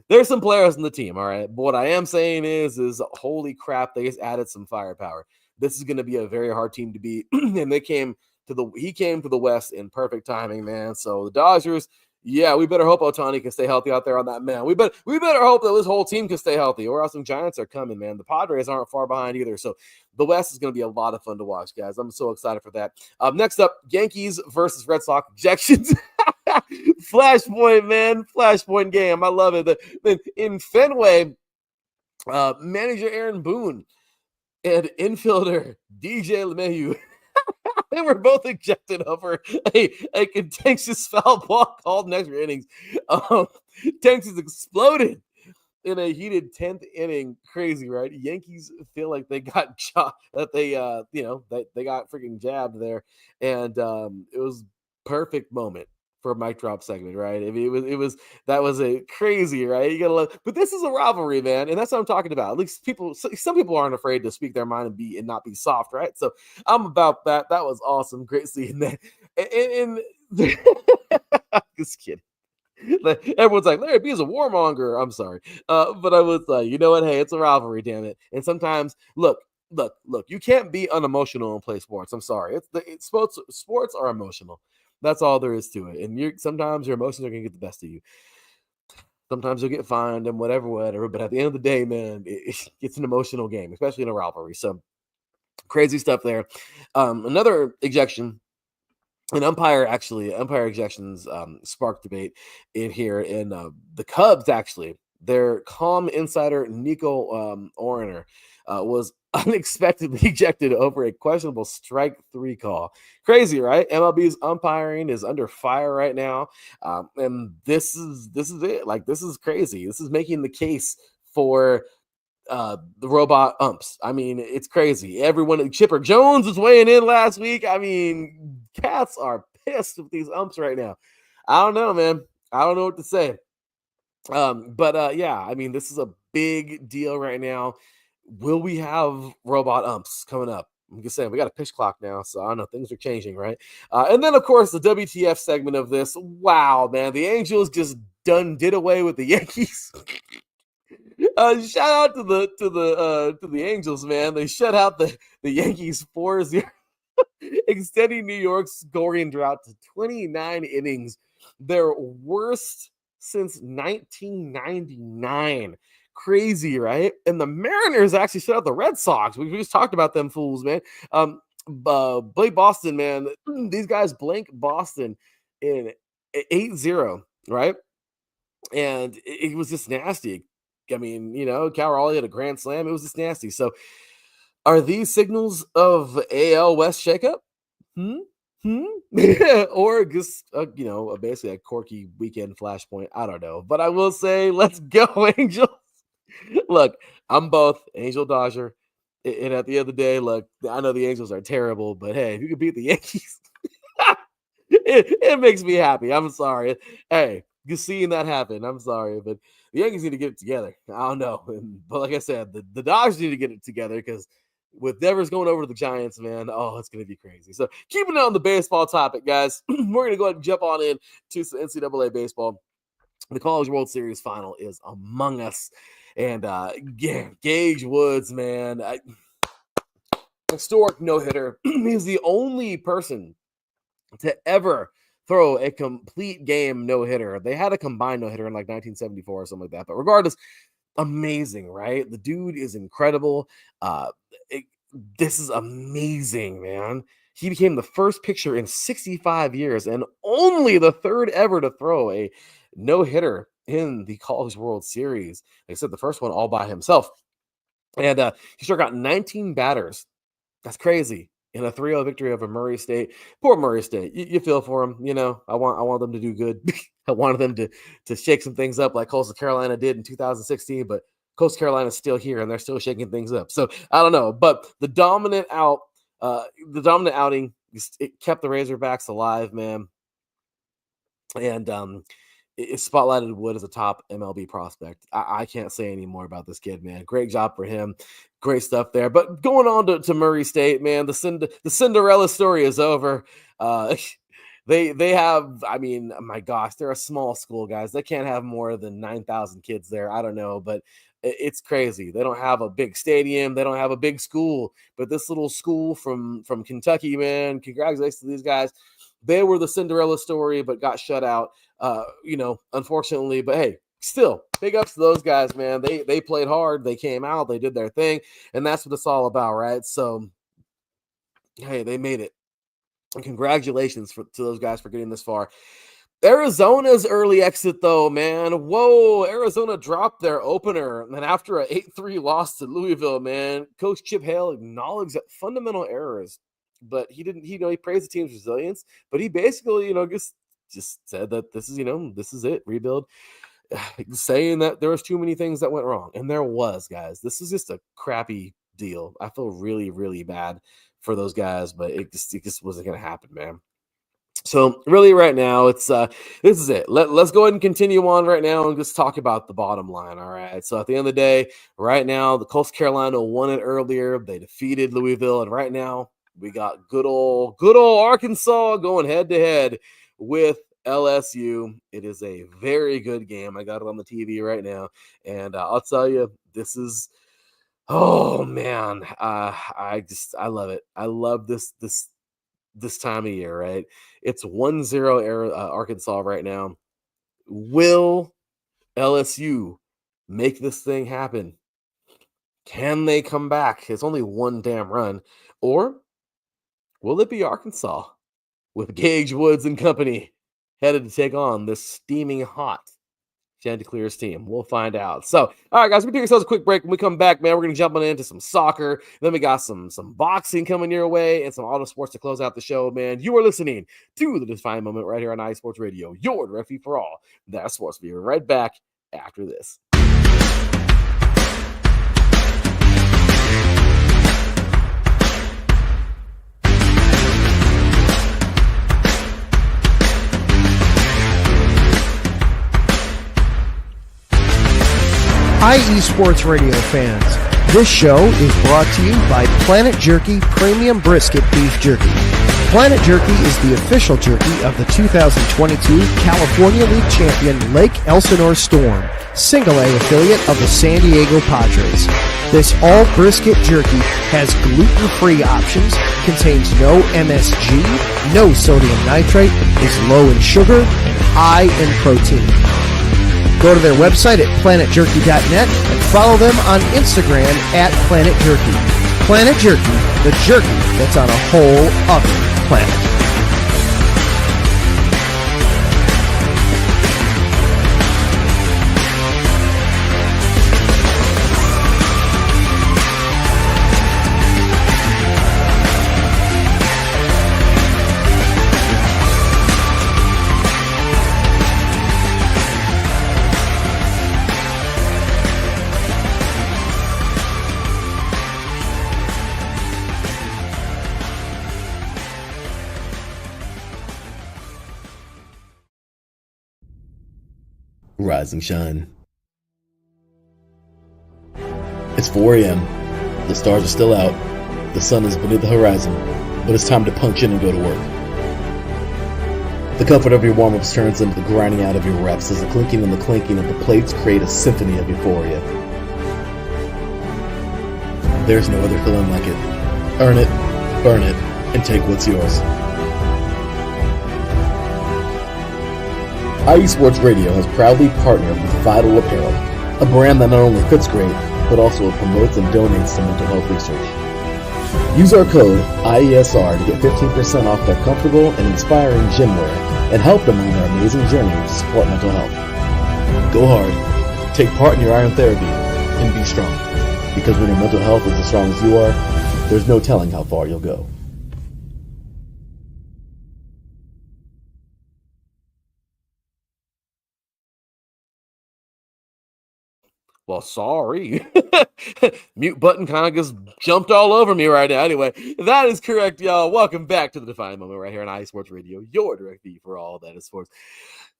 There's some players on the team, all right. But what I am saying is holy crap, they just added some firepower. This is going to be a very hard team to beat, and he came to the West in perfect timing, man. So the Dodgers, yeah, we better hope Ohtani can stay healthy out there on that mound. We better hope that this whole team can stay healthy, or else some Giants are coming, man. The Padres aren't far behind either. So the West is going to be a lot of fun to watch, guys. I'm so excited for that. Next up, Yankees versus Red Sox projections. Flashpoint, man. Flashpoint game. I love it. Then in Fenway, manager Aaron Boone and infielder DJ LeMahieu, they were both ejected over a contentious foul ball called in extra innings. Texas exploded in a heated 10th inning. Crazy, right? Yankees feel like they got that they got freaking jabbed there, and it was perfect moment for a mic drop segment, right? I mean, that was a crazy, right? You gotta love, but this is a rivalry, man, and that's what I'm talking about. At least some people aren't afraid to speak their mind and not be soft, right? So I'm about that. That was awesome, great seeing that. And just kidding. Everyone's like, Larry B is a warmonger. I'm sorry, but I was like, you know what? Hey, it's a rivalry, damn it. And sometimes, look, you can't be unemotional and play sports. I'm sorry. Sports are emotional. That's all there is to it. And sometimes your emotions are going to get the best of you. Sometimes you'll get fined and whatever. But at the end of the day, man, it's an emotional game, especially in a rivalry. So crazy stuff there. Another ejection. Umpire ejections sparked debate in here. And the Cubs, actually, their calm insider Nico Orner was unexpectedly ejected over a questionable strike 3 call. Crazy, right? MLB's umpiring is under fire right now, and this is it. Like, this is crazy. This is making the case for the robot umps. I mean, it's crazy. Everyone, Chipper Jones was weighing in last week. I mean, cats are pissed with these umps right now. I don't know, man. I don't know what to say. But yeah, I mean, this is a big deal right now. Will we have robot umps coming up? I'm just saying, we got a pitch clock now, so I don't know, things are changing, right? And then, of course, the WTF segment of this. Wow, man, the Angels just did away with the Yankees. Shout out to the Angels, man. They shut out the Yankees 4-0, extending New York's scoring drought to 29 innings, their worst since 1999. Crazy, right? And the Mariners actually shut out the Red Sox. We just talked about them fools, man. Blake Boston, man. These guys blank Boston in 8-0, right? And it was just nasty. I mean, Cal Raleigh had a grand slam. It was just nasty. So are these signals of AL West shakeup? Or just, basically a quirky weekend flashpoint? I don't know. But I will say, let's go, Angels. Look, I'm both Angel Dodger. And at the end of the day, look, I know the Angels are terrible, but hey, if you can beat the Yankees, it makes me happy. I'm sorry. Hey, just seeing that happen, I'm sorry, but the Yankees need to get it together. I don't know. But like I said, the Dodgers need to get it together because with Devers going over to the Giants, man, oh, it's going to be crazy. So keeping it on the baseball topic, guys, we're going to go ahead and jump on in to some NCAA baseball. The College World Series final is among us. And Gage Woods, man, historic no-hitter. He's the only person to ever throw a complete game no-hitter. They had a combined no-hitter in like 1974 or something like that. But regardless, amazing, right? The dude is incredible. This is amazing, man. He became the first pitcher in 65 years and only the third ever to throw a no-hitter in the College World Series. They said the first one all by himself. And he struck out 19 batters. That's crazy. in a 3-0 victory over Murray State. Poor Murray State. You feel for them. I want them to do good. I wanted them to shake some things up like Coastal Carolina did in 2016, but Coastal Carolina is still here and they're still shaking things up. So I don't know, but the dominant outing, it kept the Razorbacks alive, man. And it spotlighted Wood as a top MLB prospect. I can't say any more about this kid, man. Great job for him. Great stuff there. But going on to Murray State, man, the Cinderella story is over. They have, I mean, my gosh, they're a small school, guys. They can't have more than 9,000 kids there. I don't know, but it's crazy. They don't have a big stadium. They don't have a big school. But this little school from Kentucky, man, congratulations to these guys. They were the Cinderella story, but got shut out, unfortunately. But hey, still, big ups to those guys, man. They played hard. They came out. They did their thing. And that's what it's all about, right? So, hey, they made it. And congratulations to those guys for getting this far. Arizona's early exit, though, man. Whoa, Arizona dropped their opener. And after an 8-3 loss to Louisville, man, Coach Chip Hale acknowledged that fundamental errors. But he didn't, he praised the team's resilience, but he basically, just said that this is it, rebuild, saying that there was too many things that went wrong. And there was, guys. This is just a crappy deal. I feel really, really bad for those guys, but it just wasn't going to happen, man. So really right now, it's this is it. Let's go ahead and continue on right now and just talk about the bottom line. All right. So at the end of the day, right now, the Coastal Carolina won it earlier. They defeated Louisville. And right now, we got good old Arkansas going head to head with LSU. It is a very good game. I got it on the TV right now. And I'll tell you, this is, oh man, I love it. I love this time of year, right? It's 1-0 Arkansas right now. Will LSU make this thing happen? Can they come back? It's only one damn run. Or will it be Arkansas with Gage Woods and company headed to take on this steaming hot Chanticleer's team? We'll find out. So, all right, guys, we take ourselves a quick break. When we come back, man, we're going to jump on into some soccer. Then we got some boxing coming your way and some auto sports to close out the show, man. You are listening to The Defining Moment right here on iSports Radio, your refuge for all that sports. We'll be right back after this. Hi, eSports Radio fans. This show is brought to you by Planet Jerky Premium Brisket Beef Jerky. Planet Jerky is the official jerky of the 2022 California League champion Lake Elsinore Storm, single A affiliate of the San Diego Padres. This all brisket jerky has gluten-free options, contains no MSG, no sodium nitrate, is low in sugar, and high in protein. Go to their website at planetjerky.net and follow them on Instagram at Planet Jerky. Planet Jerky, the jerky that's on a whole other planet. Rise and shine. It's 4 a.m. The stars are still out. The sun is beneath the horizon, but it's time to punch in and go to work. The comfort of your warm-ups turns into the grinding out of your reps as the clinking and the clanking of the plates create a symphony of euphoria. There's no other feeling like it. Earn it, burn it, and take what's yours. iSports Radio has proudly partnered with Vital Apparel, a brand that not only fits great, but also promotes and donates to mental health research. Use our code IESR to get 15% off their comfortable and inspiring gym wear and help them on their amazing journey to support mental health. Go hard, take part in your iron therapy, and be strong. Because when your mental health is as strong as you are, there's no telling how far you'll go. Well, sorry. Mute button kind of just jumped all over me right now. Anyway, that is correct, y'all. Welcome back to the Defining Moment right here on iSports Radio, your direct feed for all that is sports.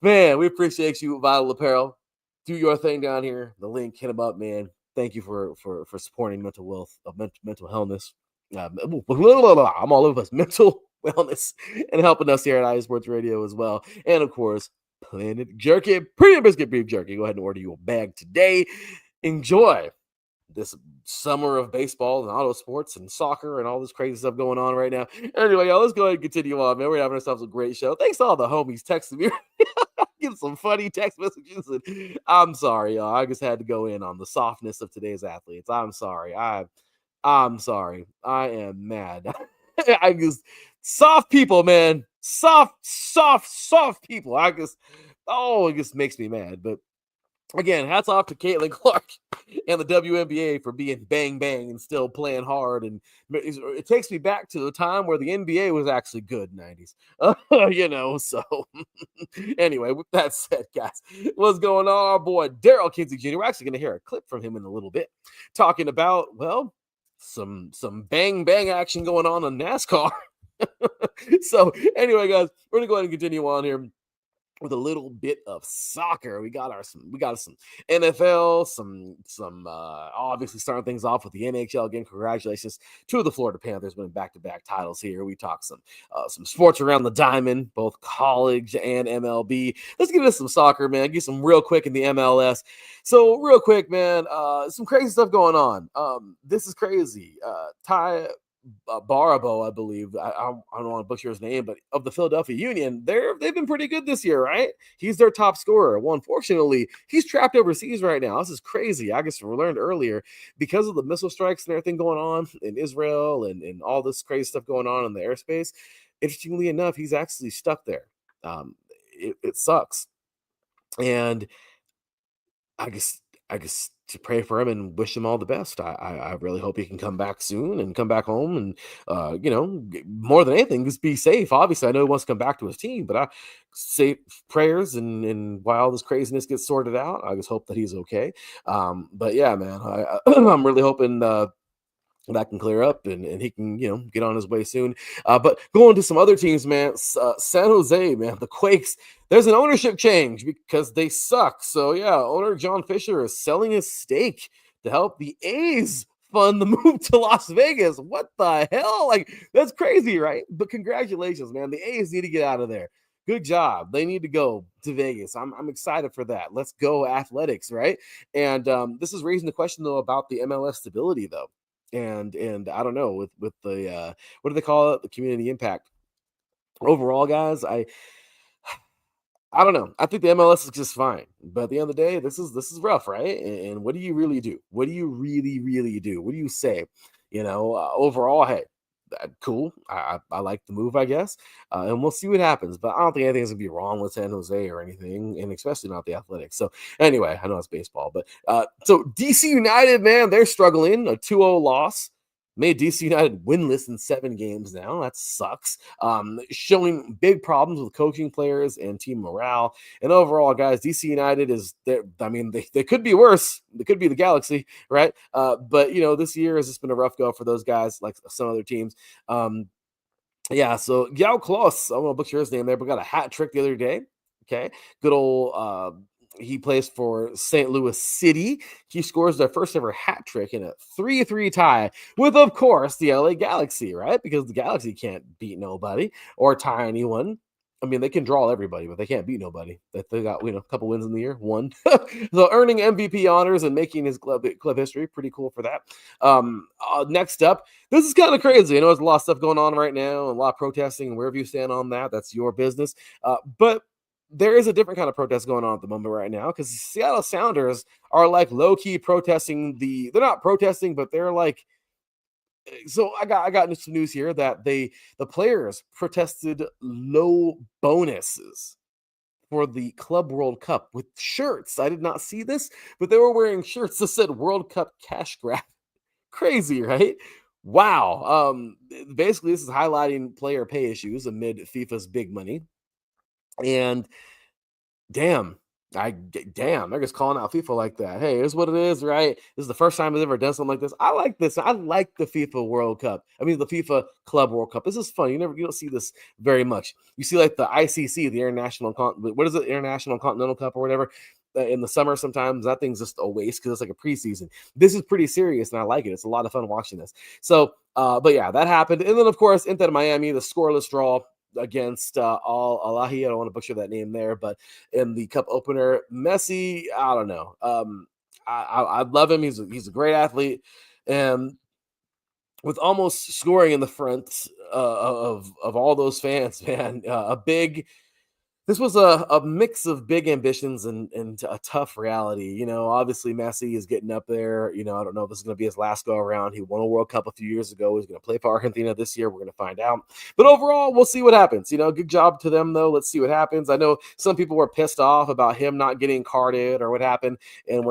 Man, we appreciate you, Vital Apparel. Do your thing down here. The link, hit them up, man. Thank you for supporting mental wealth, mental wellness. I'm all over the place. Mental wellness and helping us here at iSports Radio as well. And of course, Planet Jerky, Premium Biscuit Beef Jerky. Go ahead and order you a bag today. Enjoy this summer of baseball and auto sports and soccer and all this crazy stuff going on right now. Anyway, y'all, let's go ahead and continue on, man. We're having ourselves a great show. Thanks to all the homies texting me. Give some funny text messages. And I'm sorry, y'all. I just had to go in on the softness of today's athletes. I'm sorry. I'm sorry. I am mad. I just soft people, man. Soft people. It just makes me mad. But again, hats off to Caitlin Clark and the WNBA for being bang bang and still playing hard. And it takes me back to the time where the NBA was actually good, 90s. So anyway, with that said, guys, what's going on? Our boy Daryl Kinsey Jr. We're actually going to hear a clip from him in a little bit talking about, well, some bang bang action going on in NASCAR. So anyway, guys, we're gonna go ahead and continue on here with a little bit of soccer. We got some NFL, some obviously starting things off with the NHL again. Congratulations to the Florida Panthers winning back-to-back titles here. We talked some sports around the diamond, both college and MLB. Let's get into some soccer, man. Get some real quick in the MLS. So real quick, man, some crazy stuff going on. This is crazy. Ty Barabo, I believe. I don't want to butcher his name, but of the Philadelphia Union, they've been pretty good this year, right? He's their top scorer. Well, unfortunately, he's trapped overseas right now. This is crazy. I guess we learned earlier because of the missile strikes and everything going on in Israel and all this crazy stuff going on in the airspace. Interestingly enough, he's actually stuck there. It sucks, and I guess to pray for him and wish him all the best. I really hope he can come back soon and come back home and more than anything, just be safe. Obviously, I know he wants to come back to his team, but I say prayers and while all this craziness gets sorted out, I just hope that he's okay. But yeah, man, I'm really hoping that can clear up and he can, get on his way soon. But going to some other teams, man, San Jose, man, the Quakes, there's an ownership change because they suck. So yeah, owner John Fisher is selling his stake to help the A's fund the move to Las Vegas. What the hell? Like, that's crazy, right? But congratulations, man. The A's need to get out of there. Good job. They need to go to Vegas. I'm excited for that. Let's go Athletics, right? And this is raising the question, though, about the MLS stability, though. And I don't know with the what do they call it? The community impact. Overall, guys, I don't know. I think the MLS is just fine. But at the end of the day, this is rough, right? And what do you really do? What do you really do? What do you say? Overall, hey, cool. I like the move, I guess. And we'll see what happens. But I don't think anything's going to be wrong with San Jose or anything, and especially not the Athletics. So anyway, I know it's baseball. But so DC United, man, they're struggling. A 2-0 loss. Made DC United winless in 7 games now. That sucks. Showing big problems with coaching players and team morale. And overall, guys, DC United is there. I mean, they could be worse. They could be the Galaxy, right? But this year has just been a rough go for those guys, like some other teams. Yeah, so Yao Klaus, I want to butcher his name there, but got a hat trick the other day. Okay, good old he plays for St. Louis City. He scores their first ever hat trick in a 3-3 tie with, of course, the LA Galaxy, right? Because the Galaxy can't beat nobody or tie anyone. I mean, they can draw everybody, but they can't beat nobody. They got a couple wins in the year, one. So earning MVP honors and making his club history, pretty cool for that. Next up, this is kind of crazy. I know there's a lot of stuff going on right now, and a lot of protesting. And wherever you stand on that, that's your business. But there is a different kind of protest going on at the moment right now because the Seattle Sounders are like low-key protesting they're not protesting, but they're like, so I got some news here that the players protested low bonuses for the Club World Cup with shirts. I did not see this, but they were wearing shirts that said World Cup cash grab. Crazy, right? Wow. Basically, this is highlighting player pay issues amid FIFA's big money. And damn, Damn, they're just calling out FIFA like that. Hey, here's what it is, right? This is the first time they've ever done something like this. I like this. I like the FIFA World Cup. I mean, the FIFA Club World Cup. This is fun. You don't see this very much. You see like the ICC, the what is it, International Continental Cup or whatever, in the summer. Sometimes that thing's just a waste because it's like a preseason. This is pretty serious, and I like it. It's a lot of fun watching this. So, but yeah, that happened, and then of course Inter Miami, the scoreless draw against Al Alahi. I don't want to butcher that name there, but in the cup opener, Messi, I don't know. I love him. He's a great athlete, and with almost scoring in the front of all those fans, man, this was a mix of big ambitions and a tough reality. You know, obviously Messi is getting up there. You know, I don't know if this is going to be his last go around. He won a World Cup a few years ago. He's going to play for Argentina this year. We're going to find out. But overall, we'll see what happens. You know, good job to them, though. Let's see what happens. I know some people were pissed off about him not getting carded or what happened in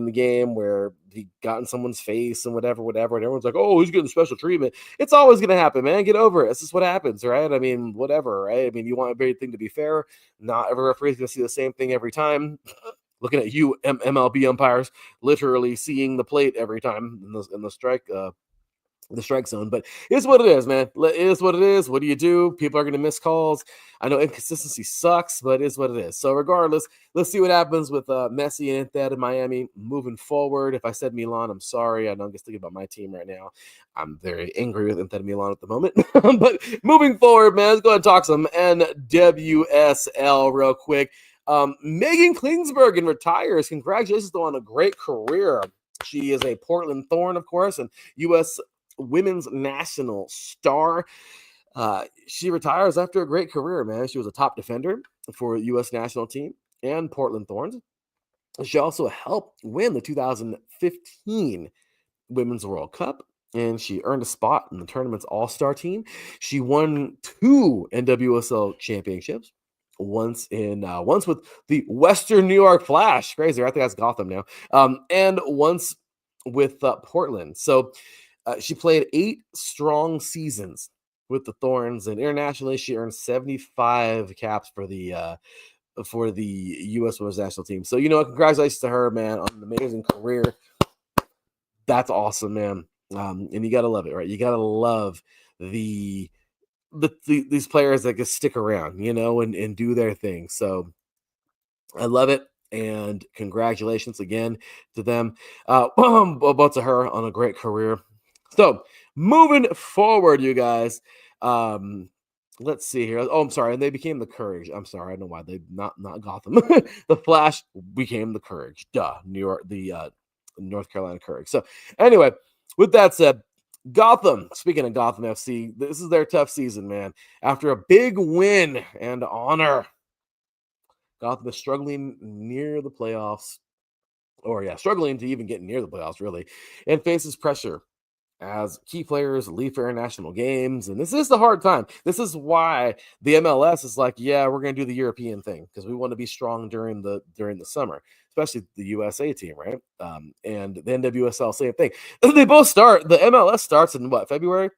the game where he got in someone's face and whatever. And everyone's like, oh, he's getting special treatment. It's always going to happen, man. Get over it. This is what happens, right? I mean, whatever, right? I mean, you want everything to be fair. Not every referee is going to see the same thing every time. Looking at you, MLB umpires, literally seeing the plate every time in the strike zone. But it's what it is, man. It is what it is. What do you do? People are going to miss calls. I know inconsistency sucks, but it is what it is. So regardless, let's see what happens with Messi and Inter in Miami moving forward. If I said Milan, I'm sorry. I know I'm just thinking about my team right now. I'm very angry with Inter Milan at the moment. But moving forward, man, let's go ahead and talk some NWSL real quick. Megan Klingsbergen retires. Congratulations on a great career. She is a Portland Thorn, of course, and U.S. women's national star. She retires after a great career, man. She was a top defender for the U.S. national team and Portland Thorns. She also helped win the 2015 Women's World Cup, and she earned a spot in the tournament's all-star team. She won 2 NWSL championships. Once with the Western New York Flash, crazy. I think that's Gotham now. And once with Portland. So she played 8 strong seasons with the Thorns, and internationally she earned 75 caps for the U.S. Women's National Team. So, you know, congratulations to her, man, on an amazing career. That's awesome, man. And you gotta love it, right? You gotta love these players that just stick around, you know, and do their thing. So I love it. And congratulations again to them. About to her on a great career. So moving forward, you guys, let's see here. Oh, I'm sorry. And they became the Courage. I'm sorry. I don't know why they not Gotham. The Flash became the Courage. Duh. New York, the North Carolina Courage. So anyway, with that said, Gotham, speaking of Gotham FC, this is their tough season, man. After a big win and honor, Gotham is struggling near the playoffs, struggling to even get near the playoffs, really, and faces pressure as key players leave for international games. And this is the hard time. This is why the MLS is like, yeah, we're going to do the European thing because we want to be strong during the summer, especially the USA team, right? And the NWSL, same thing. They both start. The MLS starts in February,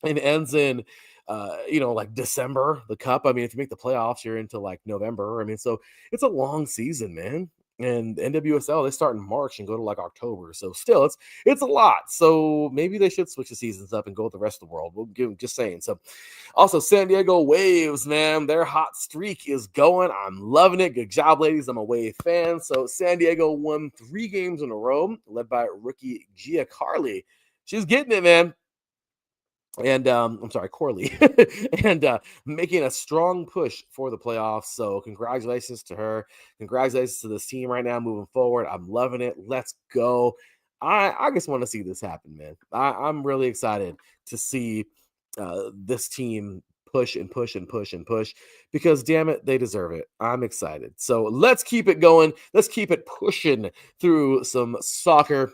and ends in like December, the cup. I mean, if you make the playoffs, you're into like November. I mean, so it's a long season, man. And NWSL, they start in March and go to like October. So still, it's a lot. So maybe they should switch the seasons up and go with the rest of the world. We'll give them, just saying. So also San Diego Waves, man, their hot streak is going. I'm loving it. Good job, ladies. I'm a Wave fan. So San Diego won 3 games in a row, led by rookie Gia Carly. She's getting it, man. And I'm sorry, Corley, and making a strong push for the playoffs. So congratulations to her. Congratulations to this team right now moving forward. I'm loving it. Let's go. I just want to see this happen, man. I'm really excited to see this team push and push and push and push because, damn it, they deserve it. I'm excited. So let's keep it going. Let's keep it pushing through some soccer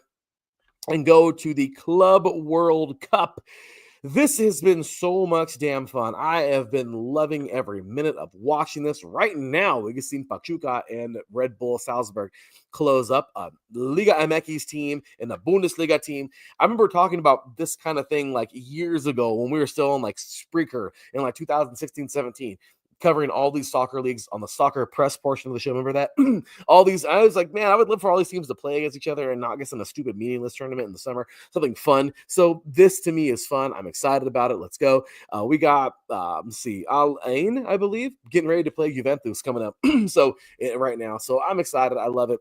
and go to the Club World Cup. This has been so much damn fun. I have been loving every minute of watching this. Right now, we can see Pachuca and Red Bull Salzburg close up Liga MX team and the Bundesliga team. I remember talking about this kind of thing like years ago when we were still on like Spreaker in like 2016-17. covering all these soccer leagues on the soccer press portion of the show. Remember that? All these, I was like, man, I would love for all these teams to play against each other and not get in a stupid meaningless tournament in the summer, something fun. So this to me is fun. I'm excited about it. Let's go. We got, let's see, Al Ain, I believe, getting ready to play Juventus coming up. So right now, so I'm excited. I love it.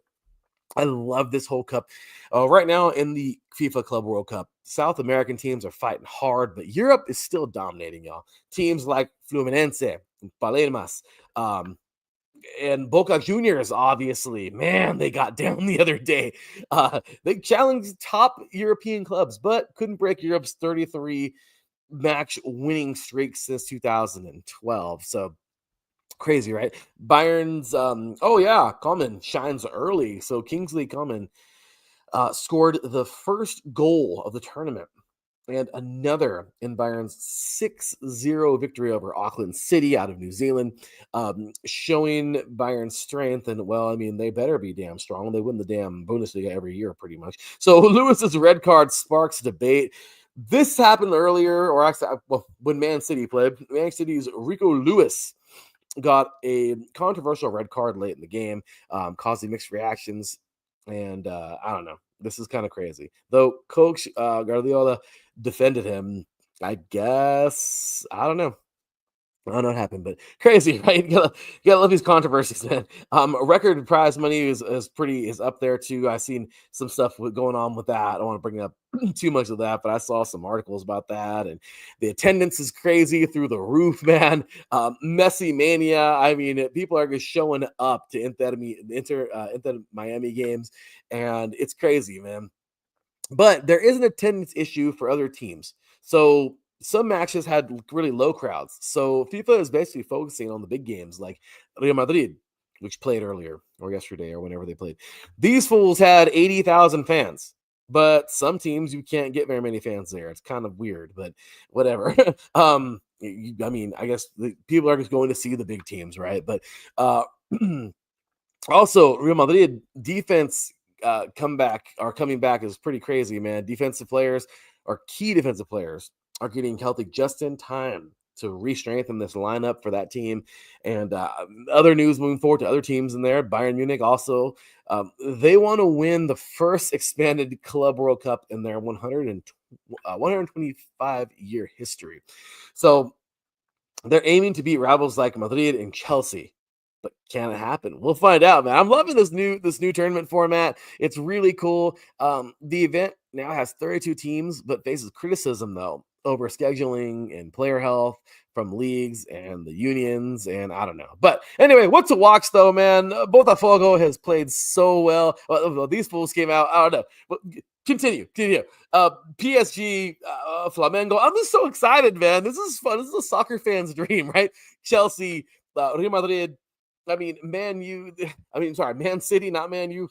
I love this whole cup. Right now in the FIFA Club World Cup, South American teams are fighting hard, but Europe is still dominating, y'all. Teams like Fluminense, Palmeiras, and Boca Juniors, obviously, man, they got down the other day. They challenged top European clubs, but couldn't break Europe's 33 match winning streak since 2012. So crazy, right? Bayern's, Coman shines early. So Kingsley Coman scored the first goal of the tournament and another in Bayern's 6-0 victory over Auckland City out of New Zealand, showing Bayern's strength. And, well, I mean, they better be damn strong. They win the damn Bundesliga every year pretty much. So Lewis's red card sparks debate. This happened earlier, or actually, when Man City played. Man City's Rico Lewis got a controversial red card late in the game, causing mixed reactions. And I don't know. This is kind of crazy. Though Coach Guardiola defended him, I guess. I don't know. I don't know what happened, but crazy, right? You gotta love these controversies, man. Record prize money is up there too. I've seen some stuff going on with that. I don't want to bring up too much of that, but I saw some articles about that, and the attendance is crazy through the roof, man. Messi mania. I mean, people are just showing up to Inter Miami games, and it's crazy, man. But there is an attendance issue for other teams. So some matches had really low crowds. So FIFA is basically focusing on the big games like Real Madrid, which played earlier or yesterday or whenever they played. These fools had 80,000 fans. But some teams, you can't get very many fans there. It's kind of weird, but whatever. I mean, I guess people are just going to see the big teams, right? But also, Real Madrid defense coming back is pretty crazy, man. Defensive players or key defensive players are getting healthy just in time to re-strengthen this lineup for that team. And other news moving forward to other teams in there, Bayern Munich also, they want to win the first expanded Club World Cup in their 125-year history. So they're aiming to beat rivals like Madrid and Chelsea. But can it happen? We'll find out, man. I'm loving this new tournament format. It's really cool. The event now has 32 teams, but faces criticism, though, over scheduling and player health from leagues and the unions, and I don't know. But anyway, what to watch, though, man? Botafogo has played so well. Well, these fools came out. I don't know. But continue. PSG, Flamengo. I'm just so excited, man. This is fun. This is a soccer fan's dream, right? Chelsea, Real Madrid. Man City, not Man U.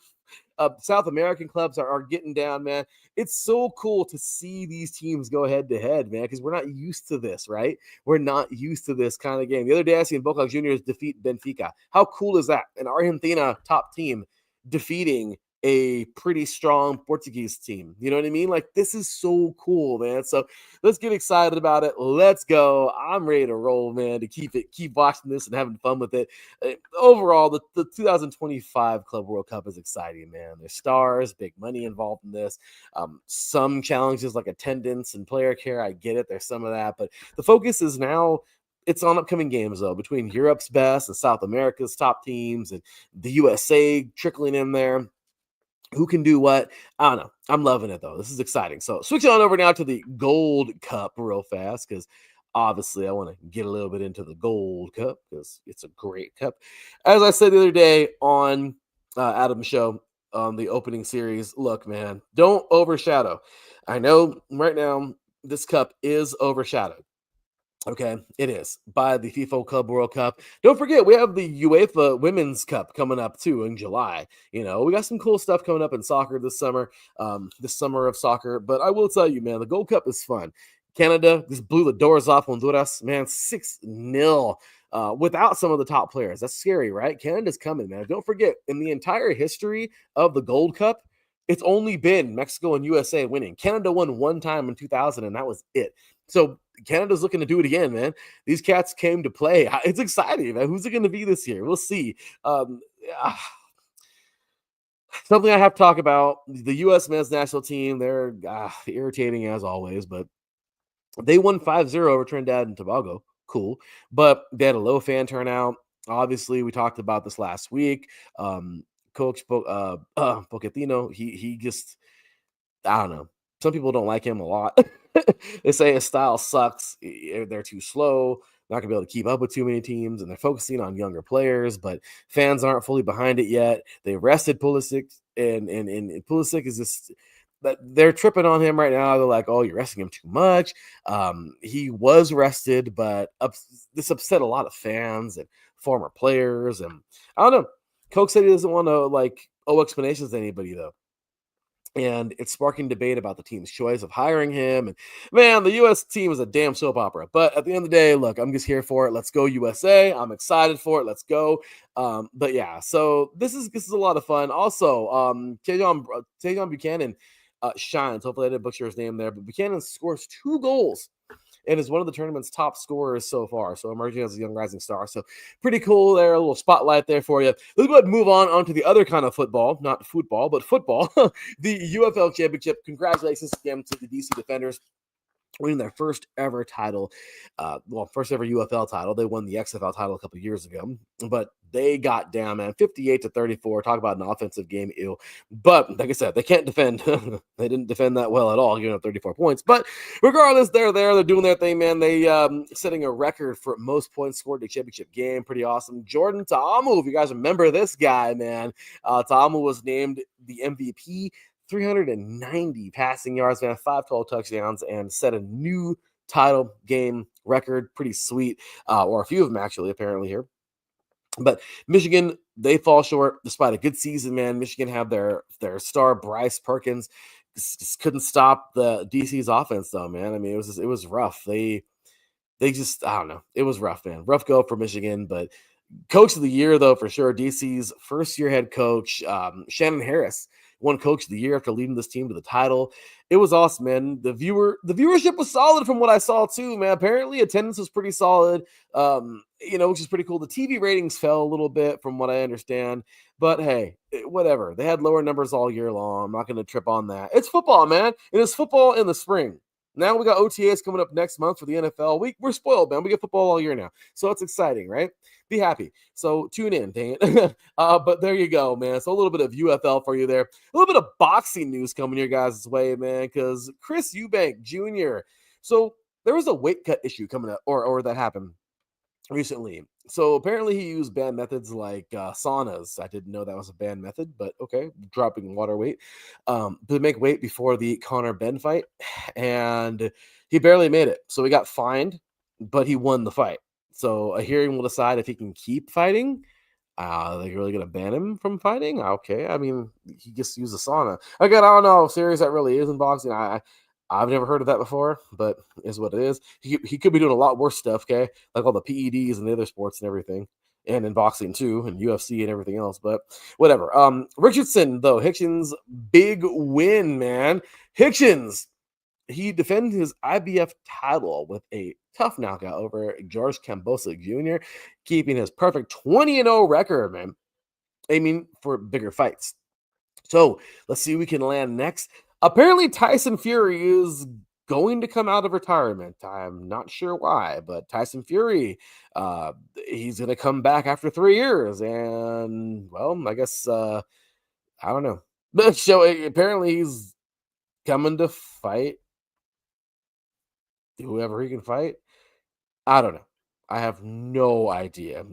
South American clubs are getting down, man. It's so cool to see these teams go head to head, man, because we're not used to this, right? We're not used to this kind of game. The other day I seen Boca Juniors defeat Benfica. How cool is that? An Argentina top team defeating a pretty strong Portuguese team. You know what I mean? Like, this is so cool, man. So let's get excited about it. Let's go. I'm ready to roll, man, to keep watching this and having fun with it. Overall, the 2025 Club World Cup is exciting, man. There's stars, big money involved in this. Some challenges like attendance and player care. I get it. There's some of that, but the focus is now it's on upcoming games, though, between Europe's best and South America's top teams and the USA trickling in there. Who can do what? I don't know. I'm loving it, though. This is exciting. So switching on over now to the Gold Cup real fast, because obviously I want to get a little bit into the Gold Cup because it's a great cup. As I said the other day on Adam's show on the opening series, look, man, don't overshadow. I know right now this cup is overshadowed. Okay, it is by the FIFA Club World Cup. Don't forget, we have the UEFA Women's Cup coming up too in July. You know, we got some cool stuff coming up in soccer this summer of soccer. But I will tell you, man, the Gold Cup is fun. Canada just blew the doors off Honduras, man, 6-0 without some of the top players. That's scary, right? Canada's coming, man. Don't forget, in the entire history of the Gold Cup, it's only been Mexico and USA winning. Canada won one time in 2000, and that was it. So Canada's looking to do it again, man. These cats came to play. It's exciting, man. Who's it going to be this year? We'll see. Something I have to talk about, the U.S. men's national team, they're irritating as always, but they won 5-0 over Trinidad and Tobago. Cool. But they had a low fan turnout. Obviously, we talked about this last week. Coach Pochettino, he just, I don't know. Some people don't like him a lot. They say his style sucks. They're too slow. Not going to be able to keep up with too many teams, and they're focusing on younger players, but fans aren't fully behind it yet. They rested Pulisic, and Pulisic is just – but they're tripping on him right now. They're like, oh, you're resting him too much. He was rested, but this upset a lot of fans and former players. And I don't know. Coach said he doesn't want to owe explanations to anybody, though. And it's sparking debate about the team's choice of hiring him. And man, the U.S. team is a damn soap opera. But at the end of the day, look, I'm just here for it. Let's go USA. I'm excited for it. Let's go. But yeah, so this is a lot of fun. Also, Tajon Buchanan shines. Hopefully I didn't butcher his name there. But Buchanan scores 2 goals and is one of the tournament's top scorers so far. So emerging as a young rising star. So pretty cool there. A little spotlight there for you. Let's go ahead and move on to the other kind of football. Not football, but football. The UFL Championship. Congratulations again to the DC Defenders, winning their first ever title. First ever UFL title. They won the XFL title a couple of years ago. But they got down, man, 58-34. Talk about an offensive game, ew. But like I said, they can't defend. They didn't defend that well at all, giving up 34 points. But regardless, they're there. They're doing their thing, man. They setting a record for most points scored in a championship game. Pretty awesome. Jordan Ta'amu, if you guys remember this guy, man. Ta'amu was named the MVP. 390 passing yards, man, 5 total touchdowns, and set a new title game record. Pretty sweet. Or a few of them, actually, apparently here. But Michigan, they fall short despite a good season, man. Michigan have their star Bryce Perkins. Just couldn't stop the DC's offense, though, man. I mean, it was rough. They just, I don't know. It was rough, man. Rough go for Michigan, but coach of the year, though, for sure. DC's first-year head coach, Shannon Harris, won coach of the year after leading this team to the title. It was awesome, man. The viewership was solid from what I saw, too, man. Apparently, attendance was pretty solid, which is pretty cool. The TV ratings fell a little bit from what I understand. But, hey, whatever. They had lower numbers all year long. I'm not going to trip on that. It's football, man. And it's football in the spring. Now we got OTAs coming up next month for the NFL. We're spoiled, man. We get football all year now. So it's exciting, right? Be happy. So tune in, dang it. But there you go, man. So a little bit of UFL for you there. A little bit of boxing news coming your guys' way, man, because Chris Eubank Jr. So there was a weight cut issue coming up, or that happened recently. So apparently he used banned methods like saunas. I didn't know that was a banned method, but okay, dropping water weight to make weight before the Conor Ben fight, and he barely made it. So he got fined, but he won the fight. So a hearing will decide if he can keep fighting. They're really going to ban him from fighting? Okay, I mean, he just used a sauna. Again, I don't know how serious that really is in boxing. I've never heard of that before, but is what it is. He could be doing a lot worse stuff, okay? Like all the PEDs and the other sports and everything. And in boxing too, and UFC and everything else. But whatever. Richardson, though, Hitchens, big win, man. Hitchens, he defended his IBF title with a tough knockout over George Kambosos Jr., keeping his perfect 20-0 record, man. Aiming for bigger fights. So let's see who we can land next. Apparently, Tyson Fury is going to come out of retirement. I'm not sure why, but Tyson Fury, he's going to come back after 3 years. And, well, I guess, I don't know. But so apparently he's coming to fight whoever he can fight. I don't know. I have no idea.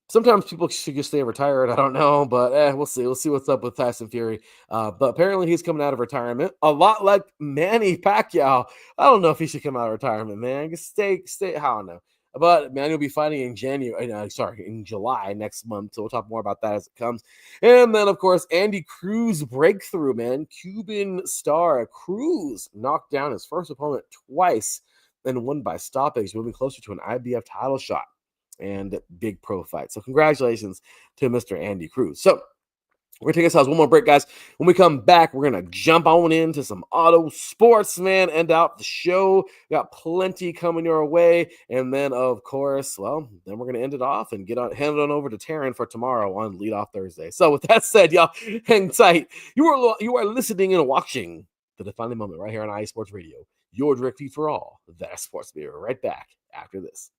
Sometimes people should just stay retired. I don't know, but we'll see. We'll see what's up with Tyson Fury. But apparently he's coming out of retirement. A lot like Manny Pacquiao. I don't know if he should come out of retirement, man. Just stay. I don't know. But Manny will be fighting in July next month. So we'll talk more about that as it comes. And then, of course, Andy Cruz breakthrough, man. Cuban star Cruz knocked down his first opponent twice and won by stoppage, moving closer to an IBF title shot and big pro fight. So congratulations to Mr. Andy Cruz. So We're going to take ourselves one more break, guys. When we come back, we're going to jump on into some auto sports, man, end out the show. We got plenty coming your way. And then, of course, well, then we're going to end it off and hand it on over to Taryn for tomorrow on Lead Off Thursday. So with that said, y'all, hang tight. You are listening and watching the Defining Moment right here on IE Sports Radio. Your direct feed for all that sports. Be right back after this.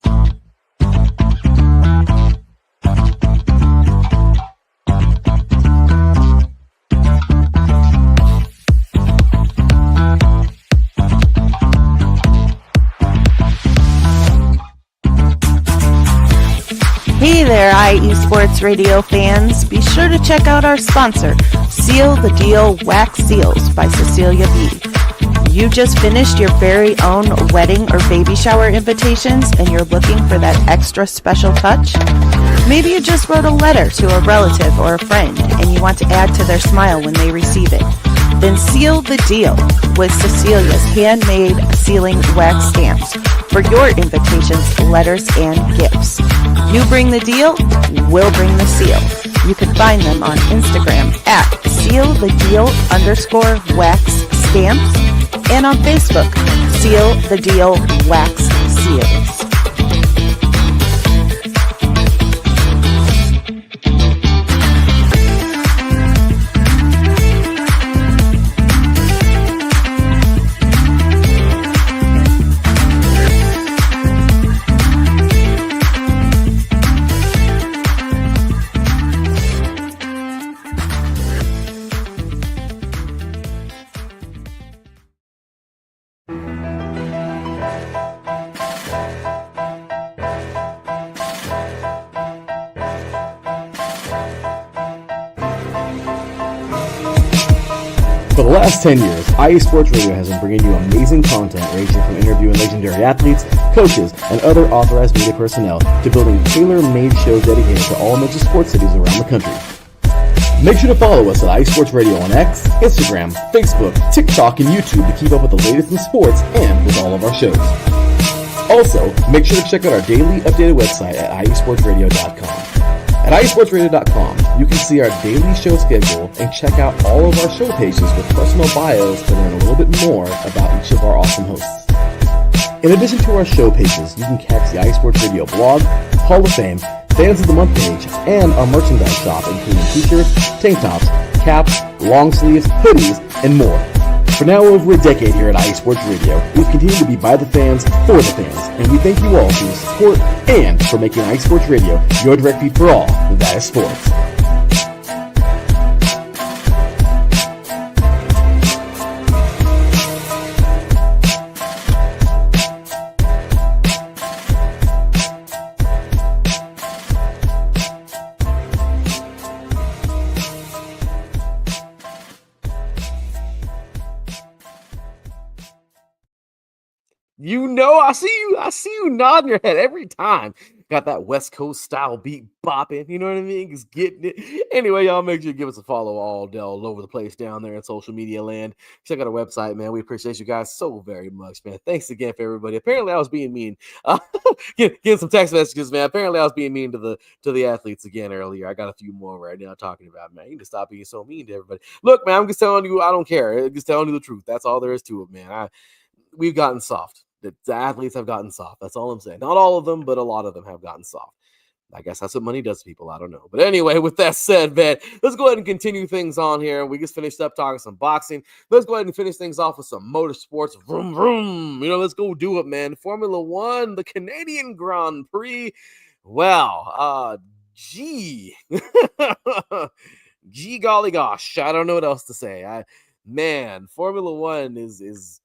Hey there, IE Sports Radio fans. Be sure to check out our sponsor, Seal the Deal Wax Seals by Cecilia B. You just finished your very own wedding or baby shower invitations and you're looking for that extra special touch? Maybe you just wrote a letter to a relative or a friend and you want to add to their smile when they receive it. Then seal the deal with Cecilia's handmade sealing wax stamps for your invitations, letters, and gifts. You bring the deal, we'll bring the seal. You can find them on Instagram at sealthedeal_wax stamps and on Facebook, Seal the Deal Wax Seals. For the last 10 years, IE Sports Radio has been bringing you amazing content ranging from interviewing legendary athletes, coaches, and other authorized media personnel to building tailor-made shows dedicated to all major sports cities around the country. Make sure to follow us at IE Sports Radio on X, Instagram, Facebook, TikTok, and YouTube to keep up with the latest in sports and with all of our shows. Also, make sure to check out our daily updated website at iesportsradio.com. At iesportsradio.com, you can see our daily show schedule and check out all of our show pages with personal bios to learn a little bit more about each of our awesome hosts. In addition to our show pages, you can catch the IE Sports Radio blog, Hall of Fame, Fans of the Month page, and our merchandise shop including t-shirts, tank tops, caps, long sleeves, hoodies, and more. For now over a decade here at IE Sports Radio, we've continued to be by the fans, for the fans, and we thank you all for your support and for making IE Sports Radio your direct feed for all that is sports. You know, I see you nodding your head every time. Got that West Coast style beat bopping, you know what I mean? Just getting it. Anyway, y'all make sure you give us a follow all over the place down there in social media land. Check out our website, man. We appreciate you guys so very much, man. Thanks again for everybody. Apparently, I was being mean. Getting some text messages, man. Apparently, I was being mean to the athletes again earlier. I got a few more right now talking about, man. You need to stop being so mean to everybody. Look, man, I'm just telling you, I don't care. I'm just telling you the truth. That's all there is to it, man. We've gotten soft. The athletes have gotten soft. That's all I'm saying. Not all of them, but a lot of them have gotten soft. I guess that's what money does to people. I don't know. But anyway, with that said, man, let's go ahead and continue things on here. We just finished up talking some boxing. Let's go ahead and finish things off with some motorsports. Vroom, vroom. You know, let's go do it, man. Formula One, the Canadian Grand Prix. Well, gee. Gee golly gosh. I don't know what else to say. Formula One is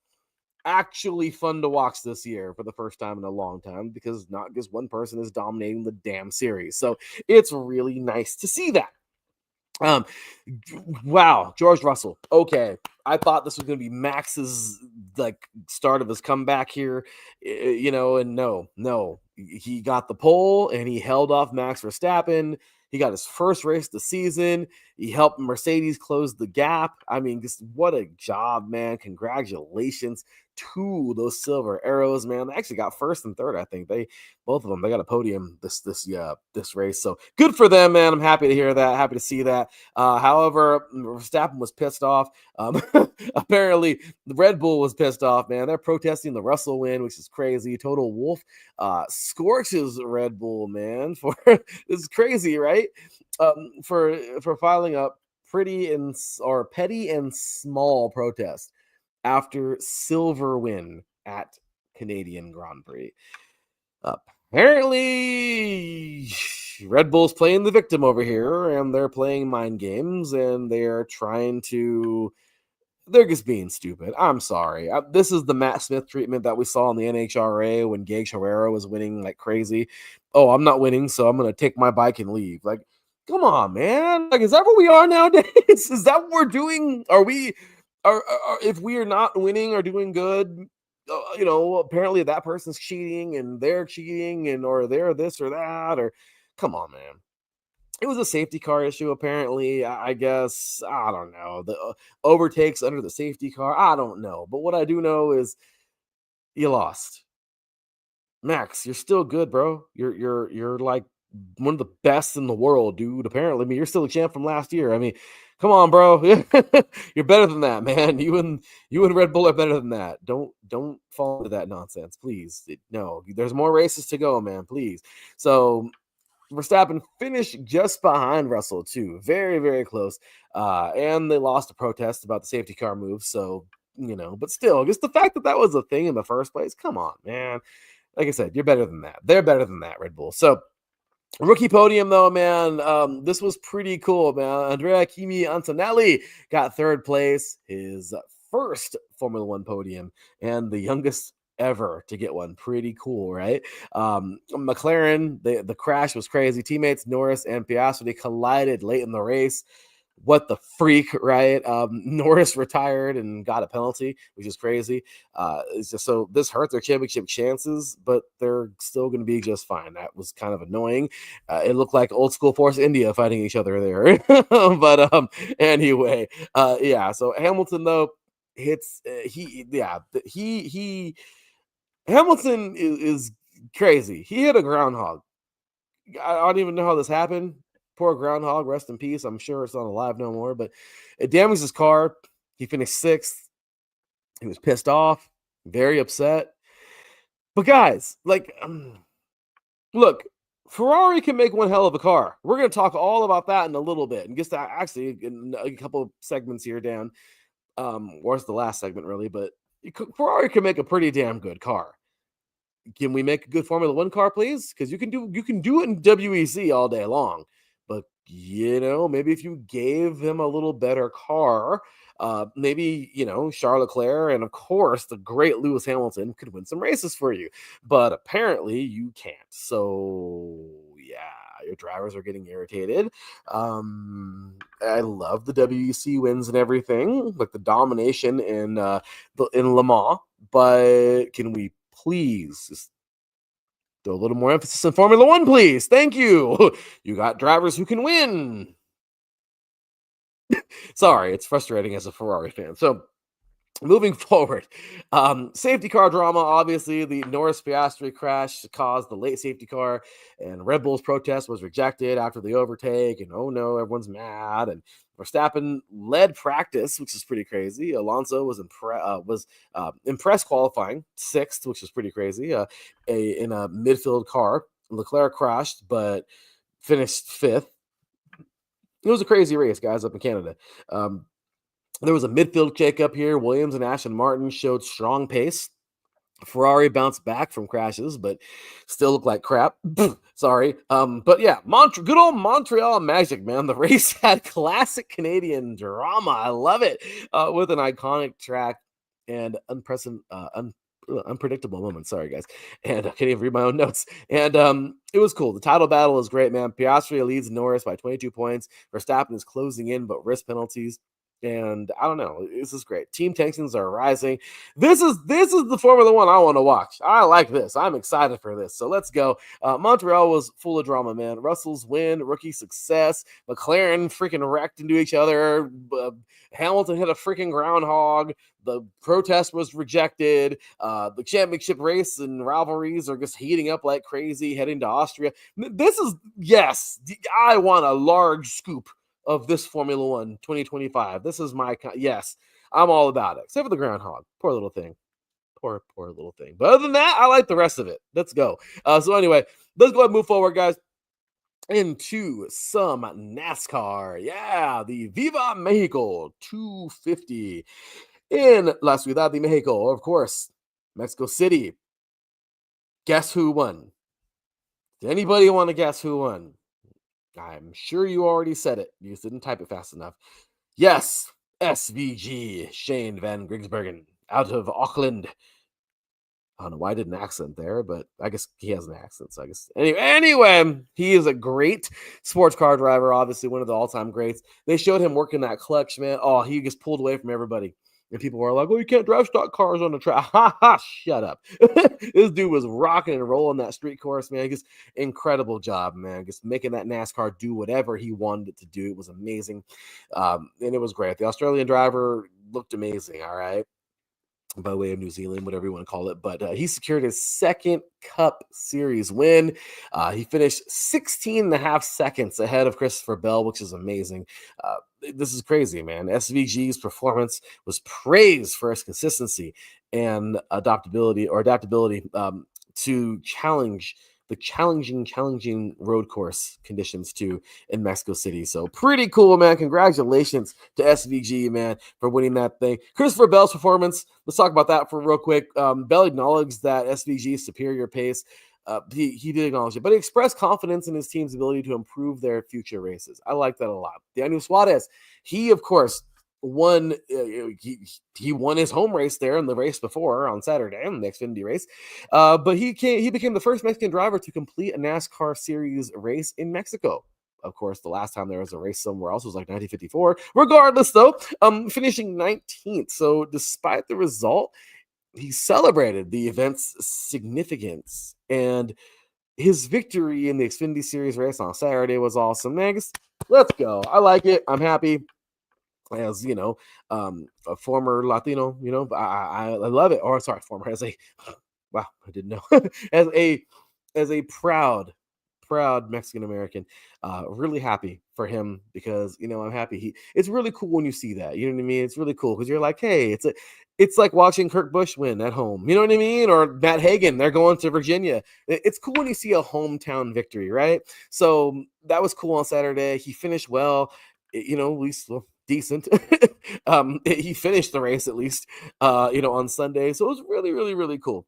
actually fun to watch this year for the first time in a long time because not just one person is dominating the damn series. So it's really nice to see that. Wow, George Russell. Okay, I thought this was going to be Max's start of his comeback here, you know, and no, he got the pole and he held off Max Verstappen. He got his first race of the season. He helped Mercedes close the gap. I mean, just what a job, man. Congratulations those silver arrows, man. They actually got first and third, I think. Both of them, they got a podium this race. So good for them, man. I'm happy to hear that. Happy to see that. However, Verstappen was pissed off. Apparently, the Red Bull was pissed off, man. They're protesting the Russell win, which is crazy. Total Wolf scorches Red Bull, man. For this is crazy, right? For filing up petty and small protest after silver win at Canadian Grand Prix. Apparently, Red Bull's playing the victim over here, and they're playing mind games, and they're just being stupid. I'm sorry. This is the Matt Smith treatment that we saw in the NHRA when Gage Herrera was winning like crazy. Oh, I'm not winning, so I'm going to take my bike and leave. Like, come on, man. Like, is that what we are nowadays? Is that what we're doing? If we are not winning or doing good, apparently that person's cheating and they're cheating or they're this or that, or come on, man. It was a safety car issue, apparently. I guess, I don't know. The overtakes under the safety car, I don't know. But what I do know is you lost. Max, you're still good, bro. You're like one of the best in the world, dude. Apparently, I mean, you're still a champ from last year. I mean, come on, bro. You're better than that, man. You and Red Bull are better than that. Don't fall into that nonsense, please. No, there's more races to go, man. Please. So Verstappen finished just behind Russell too, very, very close. And they lost a protest about the safety car move. So, but still, just the fact that was a thing in the first place. Come on, man. Like I said, you're better than that. They're better than that, Red Bull. So, rookie podium, though, man. This was pretty cool, man. Andrea Kimi Antonelli got third place, his first Formula One podium, and the youngest ever to get one. Pretty cool, right? McLaren, the crash was crazy. Teammates Norris and Piastri collided late in the race. What the freak, right? Norris retired and got a penalty, which is crazy. It's just so this hurt their championship chances, but they're still going to be just fine. That was kind of annoying. It looked like old school Force India fighting each other there. But anyway, yeah. So Hamilton though hits Hamilton is crazy. He hit a groundhog. I don't even know how this happened. Poor groundhog, rest in peace. I'm sure it's not alive no more, but it damaged his car. He finished sixth. He was pissed off, very upset. But guys, look, Ferrari can make one hell of a car. We're going to talk all about that in a little bit, and just actually in a couple of segments here down. Or it's the last segment really, but Ferrari can make a pretty damn good car. Can we make a good Formula One car, please? Because you can do it in WEC all day long. But maybe if you gave him a little better car, maybe Charles Leclerc and of course the great Lewis Hamilton could win some races for you. But apparently you can't. So yeah, your drivers are getting irritated. I love the WEC wins and everything, like the domination in Le Mans. But can we please just throw a little more emphasis in Formula One, please? Thank you. You got drivers who can win. Sorry, it's frustrating as a Ferrari fan. So moving forward, safety car drama. Obviously, the Norris Piastri crash caused the late safety car, and Red Bull's protest was rejected after the overtake. And oh no, everyone's mad. And Verstappen led practice, which is pretty crazy. Alonso was impressed qualifying sixth, which is pretty crazy. In a midfield car, Leclerc crashed but finished fifth. It was a crazy race, guys, up in Canada. There was a midfield shake-up here. Williams and Aston Martin showed strong pace. Ferrari bounced back from crashes, but still looked like crap. Sorry. But yeah, good old Montreal Magic, man. The race had classic Canadian drama. I love it. With an iconic track and unpredictable moments. Sorry, guys. And I can't even read my own notes. And it was cool. The title battle is great, man. Piastri leads Norris by 22 points. Verstappen is closing in, but risk penalties. And I don't know, this is great. Team tensions are rising. This is the Formula One I want to watch. I like this. I'm excited for this. So let's go. Montreal was full of drama, man. Russell's win, rookie success. McLaren freaking wrecked into each other. Hamilton hit a freaking groundhog. The protest was rejected. The championship race and rivalries are just heating up like crazy, heading to Austria. This is, yes, I want a large scoop of this Formula One 2025. This is my, yes, I'm all about it, except for the groundhog. Poor little thing. Poor little thing. But other than that, I like the rest of it. Let's go. So anyway, let's go ahead and move forward, guys, into some NASCAR. Yeah, the Viva Mexico 250 in La Ciudad de Mexico, of course, Mexico City. Guess who won? Does anybody want to guess who won? I'm sure you already said it. You just didn't type it fast enough. Yes, SVG, Shane Van Grigsbergen, out of Auckland. I don't know why I did an accent there, but I guess he has an accent. So I guess anyway, he is a great sports car driver, obviously one of the all-time greats. They showed him working that clutch, man. Oh, he just pulled away from everybody. And people were like, "Oh, you can't drive stock cars on the track." Ha ha! Shut up. This dude was rocking and rolling that street course, man. Just incredible job, man. Just making that NASCAR do whatever he wanted it to do. It was amazing, and it was great. The Australian driver looked amazing. All right, by way of New Zealand, whatever you want to call it. But he secured his second Cup Series win. He finished 16 and a half seconds ahead of Christopher Bell, which is amazing. This is crazy, man. SVG's performance was praised for his consistency and adaptability to challenge the challenging road course conditions too in Mexico City. So pretty cool, man. Congratulations to SVG, man, for winning that thing. Christopher Bell's performance, let's talk about that for real quick. Bell acknowledged that SVG's superior pace. He did acknowledge it, but he expressed confidence in his team's ability to improve their future races. I like that a lot. Daniel Suarez, he, of course, won. He won his home race there in the race before on Saturday, in the Xfinity race. But he became the first Mexican driver to complete a NASCAR Series race in Mexico. Of course, the last time there was a race somewhere else was like 1954. Regardless, though, finishing 19th. So despite the result, he celebrated the event's significance, and his victory in the Xfinity Series race on Saturday was awesome. Next, let's go. I like it. I'm happy. As you know, a former Latino, you know, I love it. Or sorry, former as a wow, I didn't know as a proud Mexican American, really happy for him because you know I'm happy. It's really cool when you see that. You know what I mean? It's really cool because you're like, hey, it's like watching Kurt Busch win at home. You know what I mean? Or Matt Hagan, they're going to Virginia. It's cool when you see a hometown victory, right? So that was cool on Saturday. He finished well, you know, at least decent. He finished the race at least, you know, on Sunday. So it was really, really, really cool.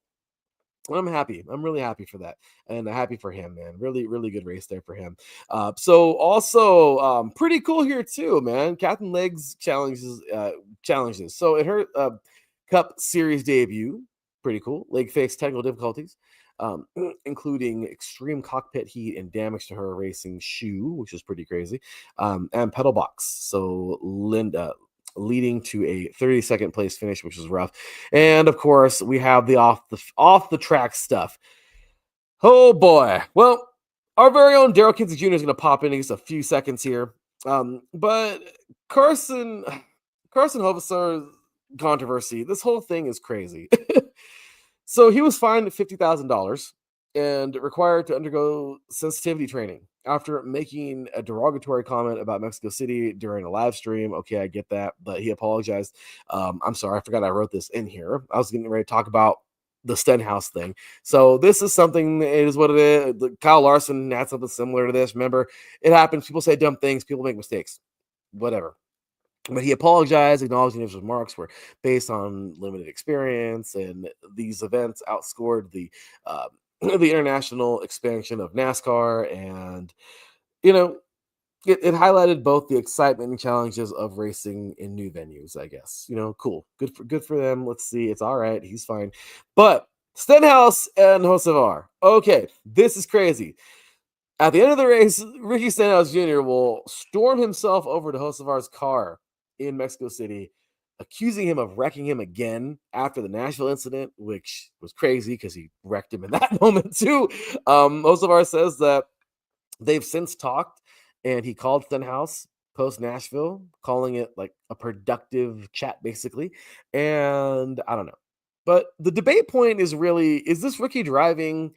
I'm happy. I'm really happy for that. And happy for him, man. Really, really good race there for him. So also pretty cool here too, man. Captain Legs challenges. So in her Cup Series debut, pretty cool. Leg faced technical difficulties, including extreme cockpit heat and damage to her racing shoe, which is pretty crazy, and pedal box. So Linda leading to a 32nd place finish, which is rough. And of course, we have the off the track stuff. Oh boy. Well, our very own Daryl Kinsey Jr. is going to pop in just a few seconds here. But Carson Hovesar's controversy, this whole thing is crazy. So he was fined $50,000 and required to undergo sensitivity training after making a derogatory comment about Mexico City during a live stream. Okay, I get that, but he apologized. I'm sorry, I forgot I wrote this in here. I was getting ready to talk about the Stenhouse thing. So this is something, it is what it is. Kyle Larson had something similar to this. Remember, it happens. People say dumb things. People make mistakes. Whatever. But he apologized, acknowledging his remarks were based on limited experience, and these events outscored the international expansion of NASCAR. And you know, it highlighted both the excitement and challenges of racing in new venues. I guess, you know, cool, good for them. Let's see, it's all right. He's fine, but Stenhouse and Hocevar. Okay, this is crazy. At the end of the race, Ricky Stenhouse Jr. will storm himself over to Hocevar's car in Mexico City, accusing him of wrecking him again after the Nashville incident, which was crazy because he wrecked him in that moment too. Hocevar says that they've since talked, and he called Stenhouse post Nashville, calling it like a productive chat, basically. And I don't know. But the debate point is really, is this rookie driving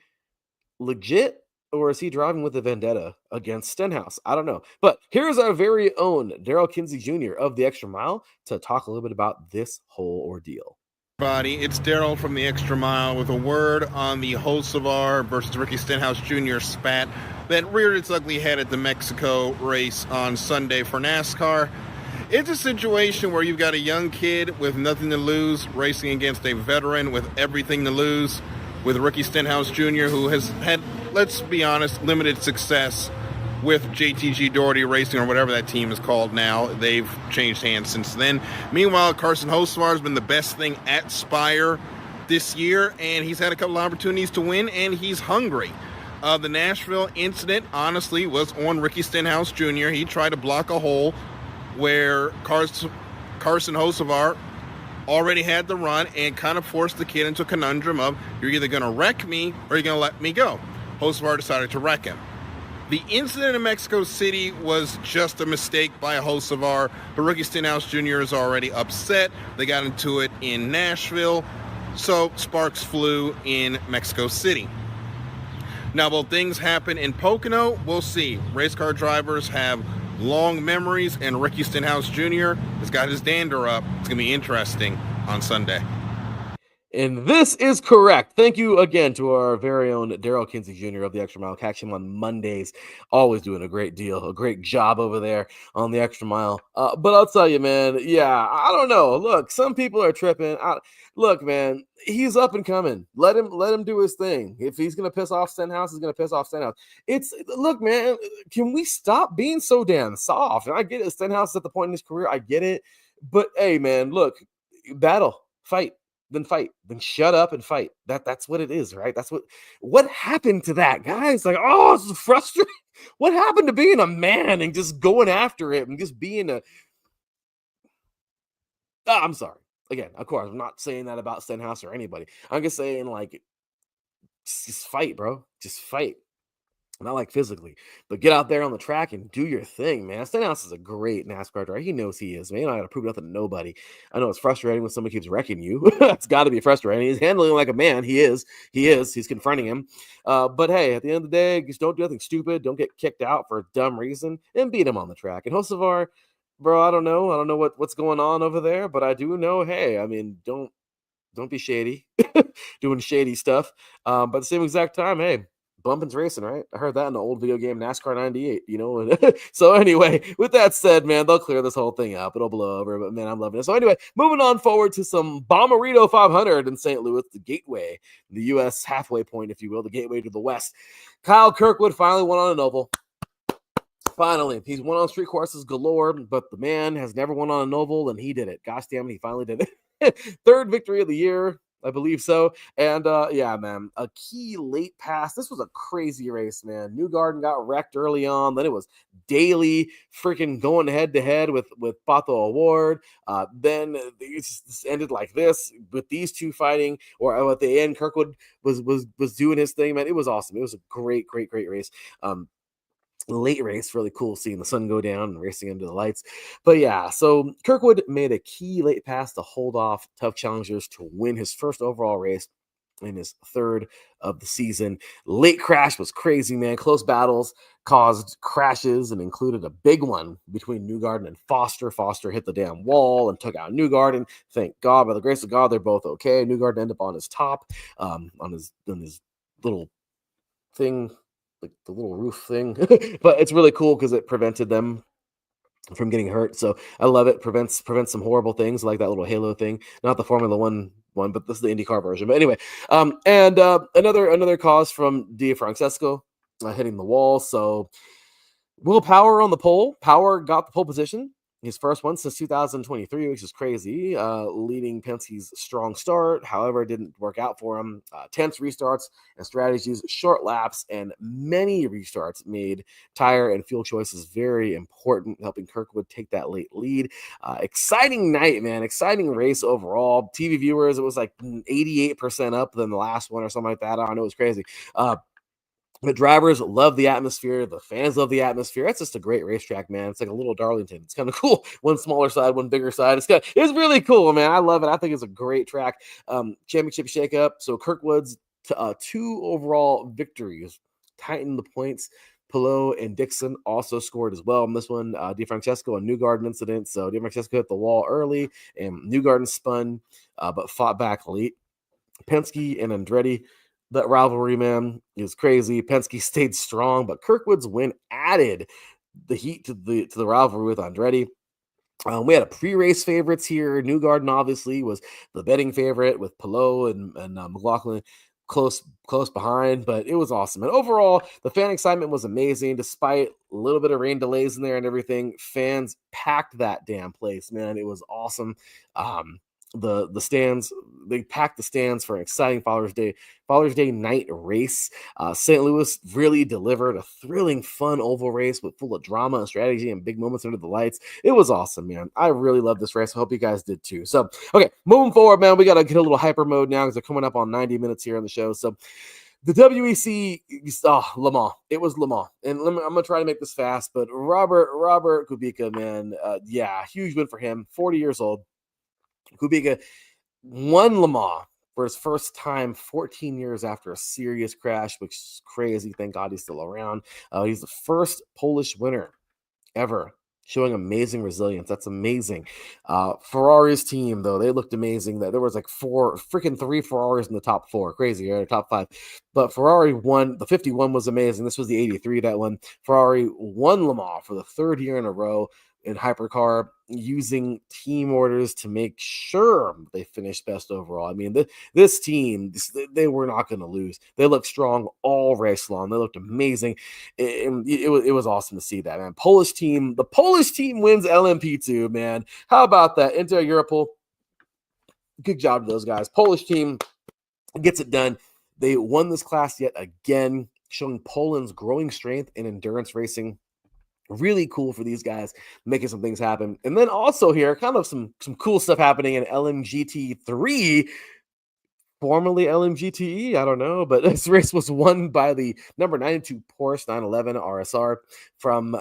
legit, or is he driving with a vendetta against Stenhouse? I don't know. But here's our very own Daryl Kinsey Jr. of the Extra Mile to talk a little bit about this whole ordeal. It's Daryl from the Extra Mile with a word on the Hocevar versus Ricky Stenhouse Jr. spat that reared its ugly head at the Mexico race on Sunday for NASCAR. It's a situation where you've got a young kid with nothing to lose racing against a veteran with everything to lose, with Ricky Stenhouse Jr., who has had, let's be honest, limited success with JTG Doherty Racing, or whatever that team is called now. They've changed hands since then. Meanwhile, Carson Hocevar has been the best thing at Spire this year, and he's had a couple of opportunities to win, and he's hungry. The Nashville incident, honestly, was on Ricky Stenhouse Jr. He tried to block a hole where Carson Hocevar already had the run and kind of forced the kid into a conundrum of, you're either going to wreck me or you're going to let me go. Hocevar decided to wreck him. The incident in Mexico City was just a mistake by Hocevar, but Ricky Stenhouse Jr. is already upset. They got into it in Nashville, so sparks flew in Mexico City. Now, will things happen in Pocono? We'll see. Race car drivers have long memories, and Ricky Stenhouse Jr. has got his dander up. It's going to be interesting on Sunday. And this is correct. Thank you again to our very own Daryl Kinsey Jr. of the Extra Mile. Catch him on Mondays. Always doing a great job over there on the Extra Mile. But I'll tell you, man, yeah, I don't know. Look, some people are tripping. Look, man, he's up and coming. Let him do his thing. If he's gonna piss off Stenhouse, he's gonna piss off Stenhouse. Look, man, can we stop being so damn soft? And I get it. Stenhouse is at the point in his career. I get it. But hey, man, look, battle, fight. Then fight. Then shut up and fight. That's what it is, right? That's what happened to that, guys. Like, oh, it's frustrating. What happened to being a man and just going after it and just being I'm sorry. Again, of course, I'm not saying that about Stenhouse or anybody. I'm just saying, like, just fight, bro. Just fight. Not like physically, but get out there on the track and do your thing, man. Stenhouse is a great NASCAR driver. He knows he is, man. I got to prove nothing to nobody. I know it's frustrating when somebody keeps wrecking you. It's got to be frustrating. He's handling like a man. He is. He's confronting him. But hey, at the end of the day, just don't do anything stupid. Don't get kicked out for a dumb reason and beat him on the track. And Hocevar, bro, I don't know what's going on over there, but I do know, hey, I mean, don't be shady, doing shady stuff. But at the same exact time, hey, bumping's racing, right? I heard that in the old video game NASCAR 98, you know? So anyway, with that said, man, they'll clear this whole thing up. It'll blow over, but man, I'm loving it. So anyway, moving on forward to some Bommarito 500 in St. Louis, the gateway, the U.S. halfway point, if you will, the gateway to the West. Kyle Kirkwood finally won on an oval. Finally, he's won on street courses galore, but the man has never won on an oval, and he did it. Gosh damn it, he finally did it. Third victory of the year, I believe so. And yeah, man, a key late pass. This was a crazy race, man. Newgarden got wrecked early on. Then it was Daly freaking going head to head with Pato Award. Then it just ended like this with these two fighting. Or at the end, Kirkwood was doing his thing, man. It was awesome. It was a great race. Late race, really cool seeing the sun go down and racing into the lights. But yeah, so Kirkwood made a key late pass to hold off tough challengers to win his first overall race in his third of the season. Late crash was crazy, man. Close battles caused crashes and included a big one between Newgarden and Foster. Foster hit the damn wall and took out Newgarden. Thank God, by the grace of God, they're both okay. Newgarden ended up on his top, on his little thing, like the little roof thing. But it's really cool because it prevented them from getting hurt. So I love it. Prevents some horrible things like that little halo thing. Not the Formula One, but this is the IndyCar version. But anyway, and another cause from DeFrancesco hitting the wall. So Will Power on the pole. Power got the pole position. his first one since 2023, which is crazy, leading Penske's strong start. However, it didn't work out for him. Tense restarts and strategies, short laps, and many restarts made tire and fuel choices very important, helping Kirkwood take that late lead. Exciting night, man. Exciting race overall. TV viewers, it was like 88% up than the last one or something like that. I don't know. It was crazy. The drivers love the atmosphere. The fans love the atmosphere. That's just a great racetrack, man. It's like a little Darlington. It's kind of cool. One smaller side, one bigger side. It's really cool, man. I love it. I think it's a great track. Championship shakeup. So Kirkwood's 2 overall victories tightened the points. Pillow and Dixon also scored as well in this one. DeFrancesco and Newgarden incident. So DeFrancesco hit the wall early, and Newgarden spun, but fought back late. Penske and Andretti, that rivalry, man, is crazy. Penske stayed strong, but Kirkwood's win added the heat to the rivalry with Andretti. We had a pre-race favorites here. Newgarden obviously was the betting favorite with Pillow and McLaughlin close behind, but it was awesome. And overall, the fan excitement was amazing, despite a little bit of rain delays in there and everything. Fans packed that damn place, man. It was awesome. The stands, they packed the stands for an exciting Father's Day night race. St. Louis really delivered a thrilling, fun oval race with full of drama and strategy and big moments under the lights. It was awesome, man. I really love this race. I hope you guys did too. So, okay, moving forward, man, we got to get a little hyper mode now because they're coming up on 90 minutes here on the show. So, the WEC, Le Mans. It was Le Mans. And I'm going to try to make this fast, but Robert Kubica, man, huge win for him. 40 years old. Kubica won Le Mans for his first time 14 years after a serious crash, which is crazy. Thank God he's still around. He's the first Polish winner ever, showing amazing resilience. That's amazing. Ferrari's team, though, they looked amazing. There was like 3 Ferraris in the top 4. Crazy, right? Top 5. But Ferrari won. The 51 was amazing. This was the 83 that won. Ferrari won Le Mans for the 3rd year in a row in hypercar, using team orders to make sure they finished best overall. I mean, this team, they were not going to lose. They looked strong all race long. They looked amazing. It was awesome to see that, man. The Polish team wins LMP2, man. How about that? Inter Europol, good job to those guys. Polish team gets it done. They won this class yet again, showing Poland's growing strength in endurance racing. Really cool for these guys, making some things happen. And then also here, kind of some cool stuff happening in LMGT3, formerly LMGTE, I don't know, but this race was won by the number 92 Porsche 911 RSR from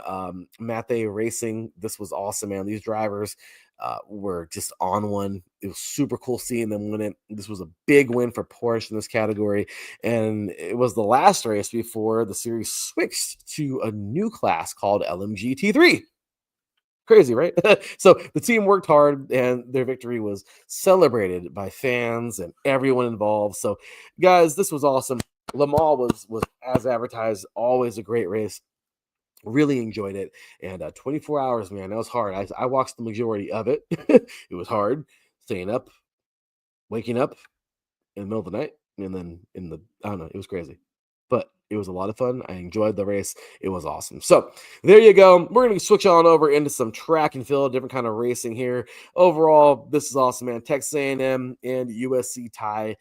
Mathe Racing. This was awesome, man. These drivers were just on one. It was super cool seeing them win it. This was a big win for Porsche in this category, and it was the last race before the series switched to a new class called LMGT3. Crazy, right? So the team worked hard, and their victory was celebrated by fans and everyone involved. So, guys, this was awesome. Le Mans was as advertised, always a great race. Really enjoyed it. And 24 hours, man, that was hard. I watched the majority of it. It was hard staying up, waking up in the middle of the night, and then I don't know, it was crazy. But it was a lot of fun. I enjoyed the race. It was awesome. So there you go. We're going to switch on over into some track and field, different kind of racing here. Overall, this is awesome, man. Texas A&M and USC tie.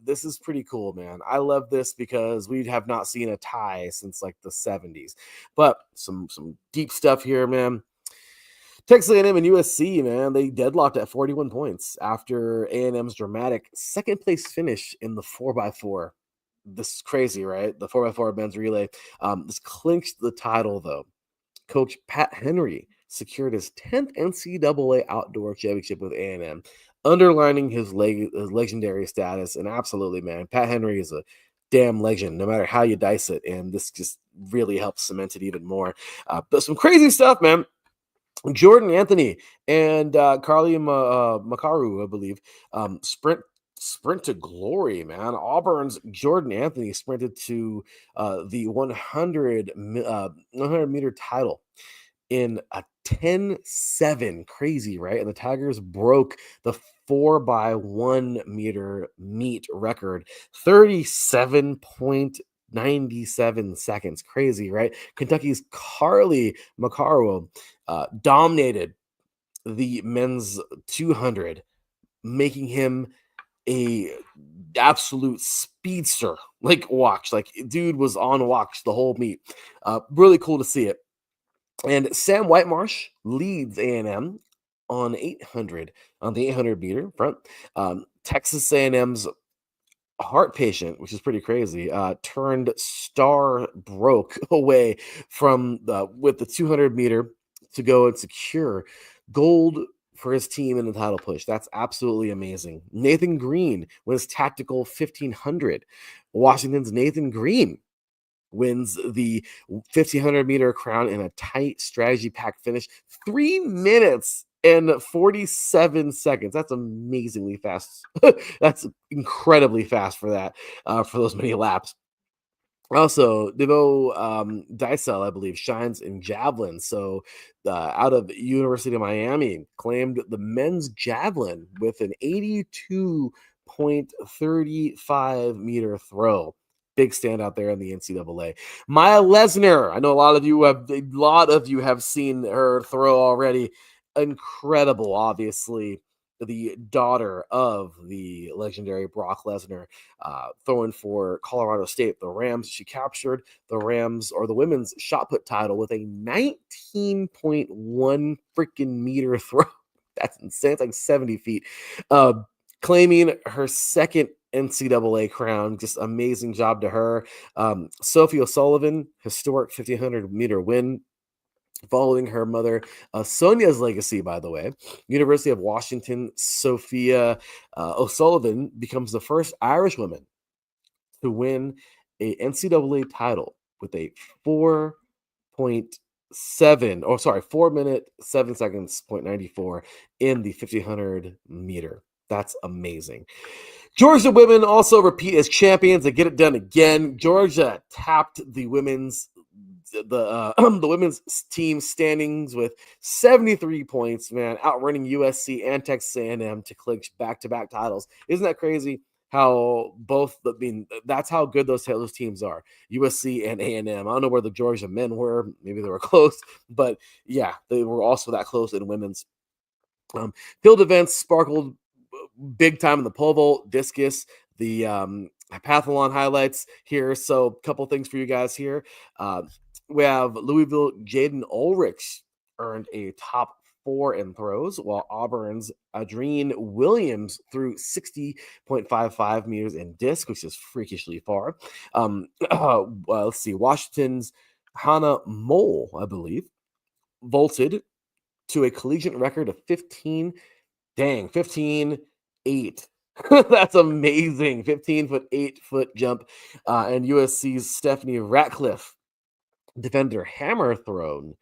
This is pretty cool, man. I love this because we have not seen a tie since like the 70s. But some deep stuff here, man. Texas A&M and USC, man, they deadlocked at 41 points after A&M's dramatic second place finish in the 4x4. This is crazy, right? The 4x4 men's relay. This clinched the title, though. Coach Pat Henry secured his 10th NCAA outdoor championship with A&M, underlining his legendary status. And absolutely, man, Pat Henry is a damn legend, no matter how you dice it. And this just really helps cement it even more. But some crazy stuff, man. Jordan Anthony and Carly Makaru, I believe, sprint to glory, man. Auburn's Jordan Anthony sprinted to the 100 meter title in a 10-7. Crazy, right? And the Tigers broke the 4x1 meter meet record, 37.97 seconds. Crazy, right? Kentucky's Carly Macario dominated the men's 200, making him a absolute speedster. Like, watch, like, dude was on watch the whole meet. Really cool to see it. And Sam Whitemarsh leads A&M on 800 on the 800 meter front. Texas A&M's heart patient, which is pretty crazy, turned star broke away from with the 200 meter to go and secure gold for his team in the title push. That's absolutely amazing. Nathan Green was tactical 1500. Washington's Nathan Green wins the 1500 meter crown in a tight strategy packed finish. 3 minutes and 47 seconds. That's amazingly fast. That's incredibly fast for that, for those many laps. Also, Devo Dysel, I believe, shines in javelin. So, out of University of Miami, claimed the men's javelin with an 82.35 meter throw. Big standout there in the NCAA. Maya Lesnar, I know a lot of you have seen her throw already. Incredible, obviously. The daughter of the legendary Brock Lesnar, throwing for Colorado State. The Rams, she captured the Rams or the women's shot put title with a 19.1 freaking meter throw. That's insane. It's like 70 feet. Claiming her second NCAA crown. Just amazing job to her. Sophie O'Sullivan, historic 1500 meter win, following her mother Sonia's legacy. By the way, University of Washington, Sophia O'Sullivan becomes the first Irish woman to win a NCAA title with a 4 minute 7 seconds 0.94 in the 1500 meter. That's amazing. Georgia women also repeat as champions. They get it done again. Georgia tapped the women's team standings with 73 points, man, outrunning USC and Texas A&M to clinch back-to-back titles. Isn't that crazy? How that's how good those teams are. USC and A&M. I don't know where the Georgia men were. Maybe they were close, but yeah, they were also that close in women's. Field events sparkled big time in the pole vault, discus, the pentathlon highlights here. So a couple things for you guys here. We have Louisville Jaden Ulrich earned a top 4 in throws, while Auburn's Adrien Williams threw 60.55 meters in disc, which is freakishly far. Let's see. Washington's Hannah Mole, I believe, vaulted to a collegiate record of 15 8. That's amazing. 8-foot jump. And USC's Stephanie Ratcliffe defended her hammer throw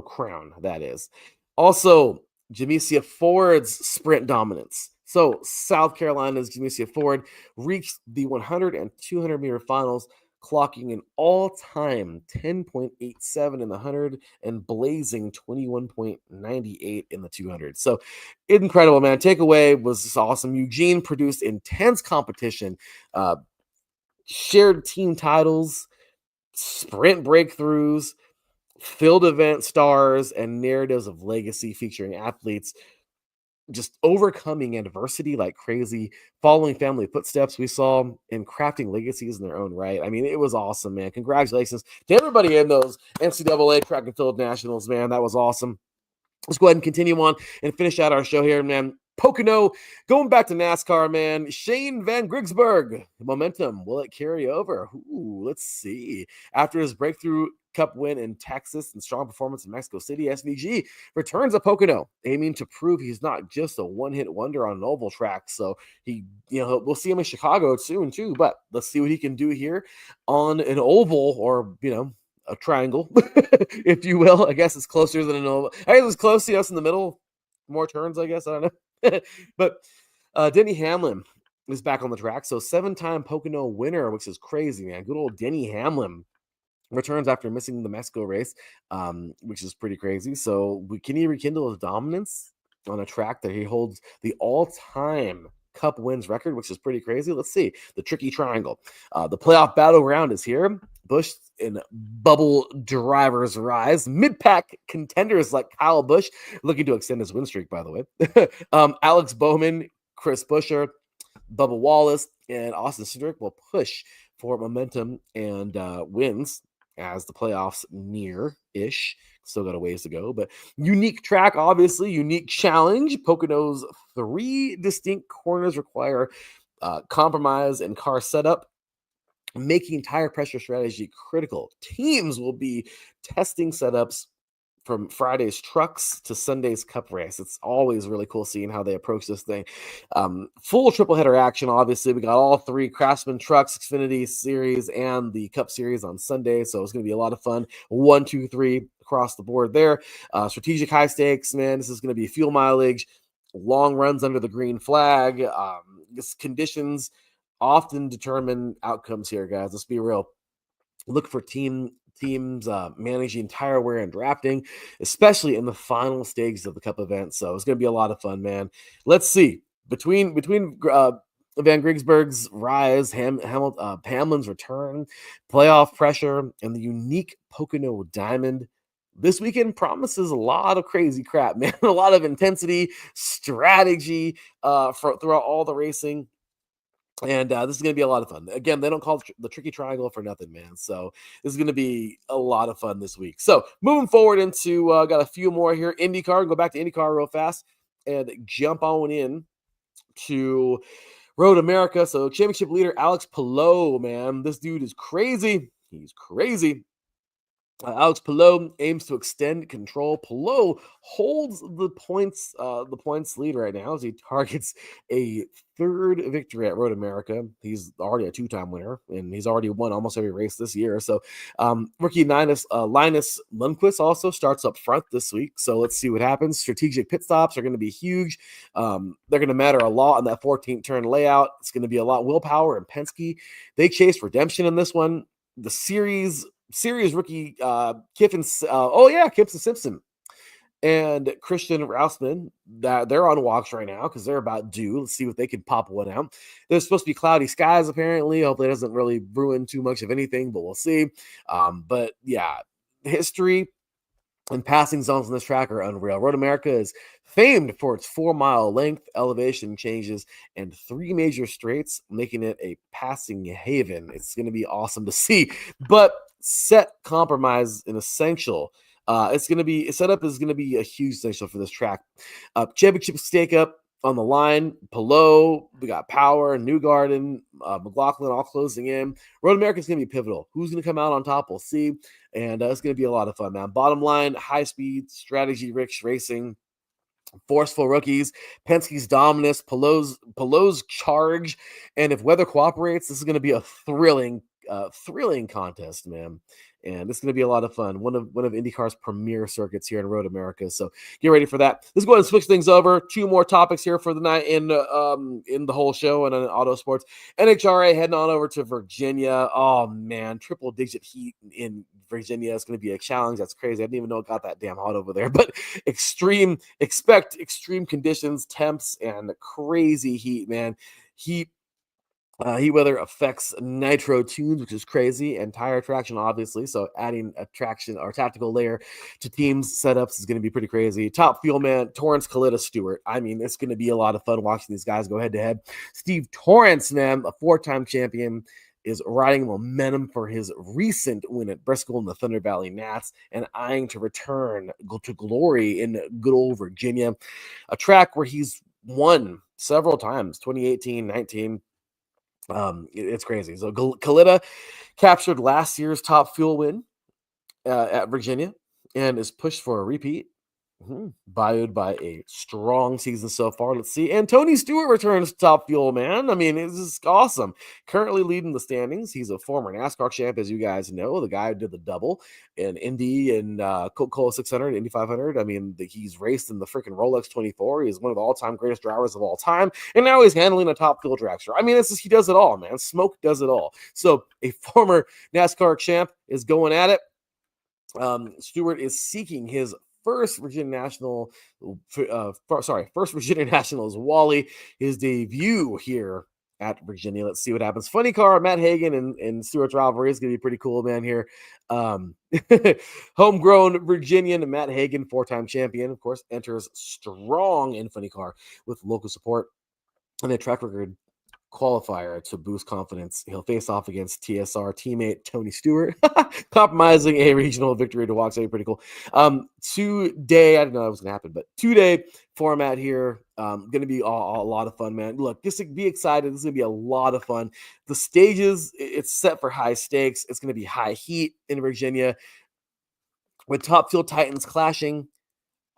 crown, that is. Also, Jamesia Ford's sprint dominance. So, South Carolina's Jamesia Ford reached the 100 and 200 meter finals, clocking an all-time 10.87 in the 100 and blazing 21.98 in the 200. So, incredible, man. Takeaway was just awesome. Eugene produced intense competition, shared team titles, sprint breakthroughs, field event stars, and narratives of legacy featuring athletes just overcoming adversity like crazy, following family footsteps we saw, and crafting legacies in their own right. I mean, it was awesome, man. Congratulations to everybody in those NCAA track and field nationals, man. That was awesome. Let's go ahead and continue on and finish out our show here, man. Pocono, going back to NASCAR, man. Shane Van Grigsburg, momentum, will it carry over? Ooh, let's see. After his breakthrough Cup win in Texas and strong performance in Mexico City, SVG returns to Pocono, aiming to prove he's not just a one-hit wonder on an oval track. So we'll see him in Chicago soon too, but let's see what he can do here on an oval, or a triangle, if you will. I guess it's closer than an oval. I guess it's close to us in the middle. More turns, I guess. I don't know. But Denny Hamlin is back on the track. So 7-time Pocono winner, which is crazy, man. Good old Denny Hamlin returns after missing the Mexico race, which is pretty crazy. So can he rekindle his dominance on a track that he holds the all-time Cup wins record, which is pretty crazy. Let's see. The tricky triangle. The playoff battleground is here. Busch and Bubble Drivers rise. Mid-pack contenders like Kyle Busch, looking to extend his win streak, by the way. Alex Bowman, Chris Buescher, Bubba Wallace, and Austin Cindric will push for momentum and wins as the playoffs near-ish. Still got a ways to go, but unique track, obviously, unique challenge. Pocono's 3 distinct corners require compromise and car setup, making tire pressure strategy critical. Teams will be testing setups from Friday's trucks to Sunday's cup race. It's always really cool seeing how they approach this thing. Full triple header action. Obviously, we got all 3 Craftsman trucks, Xfinity series, and the cup series on Sunday. So it's going to be a lot of fun. 1, 2, 3 across the board there. Strategic high stakes, man. This is going to be fuel mileage, long runs under the green flag. Conditions often determine outcomes here, guys. Let's be real. Look for teams managing tire wear and drafting, especially in the final stages of the Cup event. So it's going to be a lot of fun, man. Let's see. Between Van Grigsburg's rise, Hamlin's return, playoff pressure, and the unique Pocono Diamond, this weekend promises a lot of crazy crap, man. A lot of intensity, strategy throughout all the racing. And this is going to be a lot of fun. Again, they don't call it the tricky triangle for nothing, man. So this is going to be a lot of fun this week. So moving forward into, got a few more here. IndyCar, go back to IndyCar real fast and jump on in to Road America. So championship leader Alex Palou, man. This dude is crazy. He's crazy. Alex Palou aims to extend control. Palou holds the points lead right now as he targets a 3rd victory at Road America. He's already a 2-time winner, and he's already won almost every race this year. So rookie Linus Lundqvist also starts up front this week. So let's see what happens. Strategic pit stops are going to be huge. They're going to matter a lot on that 14th turn layout. It's going to be a lot. Willpower and Penske, they chased redemption in this one. The series rookie Kiffin Simpson and Christian Rausman, that they're on walks right now because they're about due. Let's see if they can pop one out. There's supposed to be cloudy skies apparently. Hopefully it doesn't really ruin too much of anything, but we'll see. But yeah, history and passing zones on this track are unreal. Road America is famed for its 4-mile length, elevation changes, and 3 major straights, making it a passing haven. It's going to be awesome to see. But set compromise an essential. Setup is going to be a huge essential for this track. Championship stake up on the line. Palou, we got Power, Newgarden, McLaughlin all closing in. Road America is going to be pivotal. Who's going to come out on top? We'll see. And it's going to be a lot of fun, man. Bottom line, high speed, strategy rich racing. Forceful rookies, Penske's dominance, Palou's charge, and if weather cooperates, this is going to be a thrilling contest, man. And it's going to be a lot of fun. One of IndyCar's premier circuits here in Road America. So get ready for that. Let's go ahead and switch things over. 2 more topics here for the night in the whole show and on auto sports. NHRA heading on over to Virginia. Oh man, triple digit heat in Virginia is going to be a challenge. That's crazy. I didn't even know it got that damn hot over there. But expect extreme conditions, temps, and crazy heat, man. Heat weather affects nitro tunes, which is crazy, and tire traction, obviously. So adding a traction or tactical layer to teams setups is going to be pretty crazy. Top fuel man, Torrance Kalita Stewart. I mean, it's going to be a lot of fun watching these guys go head to head. Steve Torrance, man, a 4-time champion, is riding momentum for his recent win at Bristol in the Thunder Valley Nats and eyeing to return to glory in good old Virginia, a track where he's won several times, 2018, 19. It's crazy. So Kalita captured last year's top fuel win at Virginia and is pushed for a repeat. Buoyed by a strong season so far. Let's see. And Tony Stewart returns to top fuel, man. I mean, this is awesome. Currently leading the standings. He's a former NASCAR champ, as you guys know. The guy who did the double in Indy and Coca-Cola 600, Indy 500. I mean, he's raced in the freaking Rolex 24. He's one of the all-time greatest drivers of all time. And now he's handling a top fuel dragster. I mean, he does it all, man. Smoke does it all. So a former NASCAR champ is going at it. Stewart is seeking his first Virginia National, first Virginia National is Wally, his debut here at Virginia. Let's see what happens. Funny car, Matt Hagan and Stewart's rivalry is going to be pretty cool, man, here. Homegrown Virginian Matt Hagan, 4-time champion, of course, enters strong in funny car with local support and a track record qualifier to boost confidence. He'll face off against TSR teammate Tony Stewart, compromising a regional victory to walk. So pretty cool. Today, I didn't know that was gonna happen, but 2-day format here. Gonna be a lot of fun, man. Look, be excited. This is gonna be a lot of fun. The stages, it's set for high stakes. It's gonna be high heat in Virginia with top field titans clashing,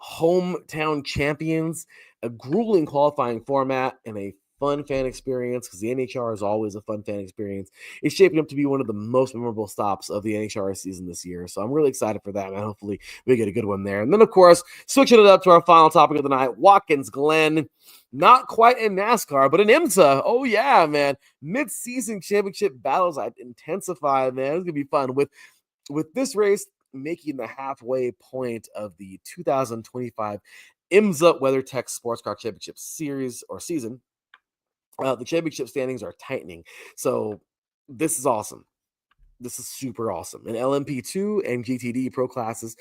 hometown champions, a grueling qualifying format, and a fun fan experience, because the NHR is always a fun fan experience. It's shaping up to be one of the most memorable stops of the NHR season this year. So I'm really excited for that, man. Hopefully we get a good one there. And then, of course, switching it up to our final topic of the night, Watkins Glen. Not quite in NASCAR, but in IMSA. Oh, yeah, man. Mid-season championship battles intensify, man. It's going to be fun. With this race making the halfway point of the 2025 IMSA WeatherTech Sports Car Championship Series or season, the championship standings are tightening. So this is awesome. This is super awesome. In LMP2 and GTD Pro classes,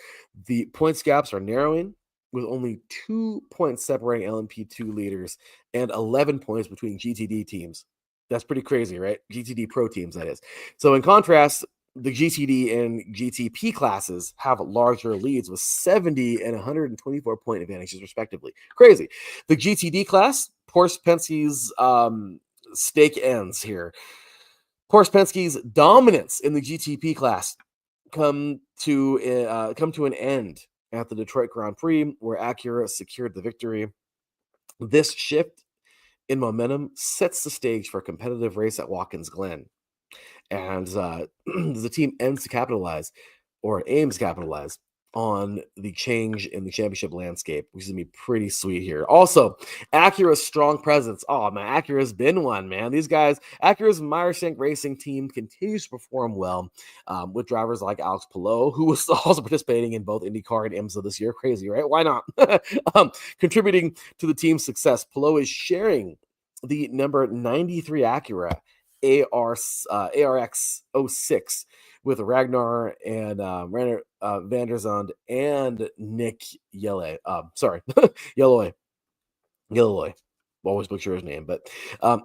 the points gaps are narrowing with only 2 points separating LMP2 leaders and 11 points between GTD teams. That's pretty crazy, right? GTD Pro teams, that is. So in contrast, the GTD and GTP classes have larger leads with 70 and 124 point advantages, respectively. Crazy. The GTD class, Porsche Penske's stake ends here. Porsche Penske's dominance in the GTP class come to an end at the Detroit Grand Prix, where Acura secured the victory. This shift in momentum sets the stage for a competitive race at Watkins Glen. And the team aims to capitalize on the change in the championship landscape, which is going to be pretty sweet here. Also, Acura's strong presence. Oh, man, Acura's been one, man. These guys, Acura's Meyer-Shank Racing team continues to perform well with drivers like Alex Palou, who was also participating in both IndyCar and IMSA this year. Crazy, right? Why not? Contributing to the team's success, Palou is sharing the number 93 Acura ARX 06 with Ragnar and Van der Zand and Nick Yelloy. Yelloy. Always butcher his name, but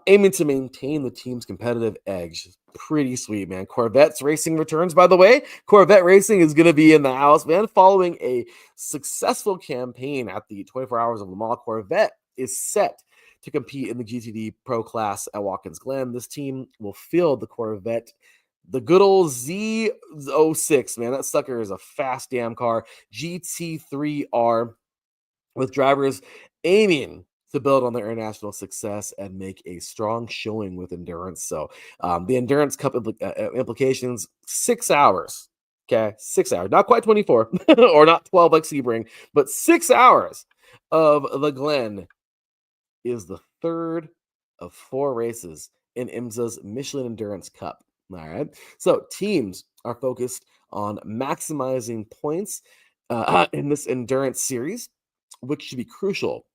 aiming to maintain the team's competitive edge. Pretty sweet, man. Corvette's Racing returns, by the way. Corvette Racing is going to be in the house, man. Following a successful campaign at the 24 Hours of Le Mans, Corvette is set to compete in the GTD Pro class at Watkins Glen. This team will field the Corvette, the good old Z06, man. That sucker is a fast damn car. GT3R, with drivers aiming to build on their international success and make a strong showing with endurance. So the Endurance Cup implications, 6 hours. Okay, 6 hours. Not quite 24 or not 12 like Sebring, but 6 hours of the Glen is the third of 4 races in IMSA's Michelin Endurance Cup. All right. So teams are focused on maximizing points in this endurance series, which should be crucial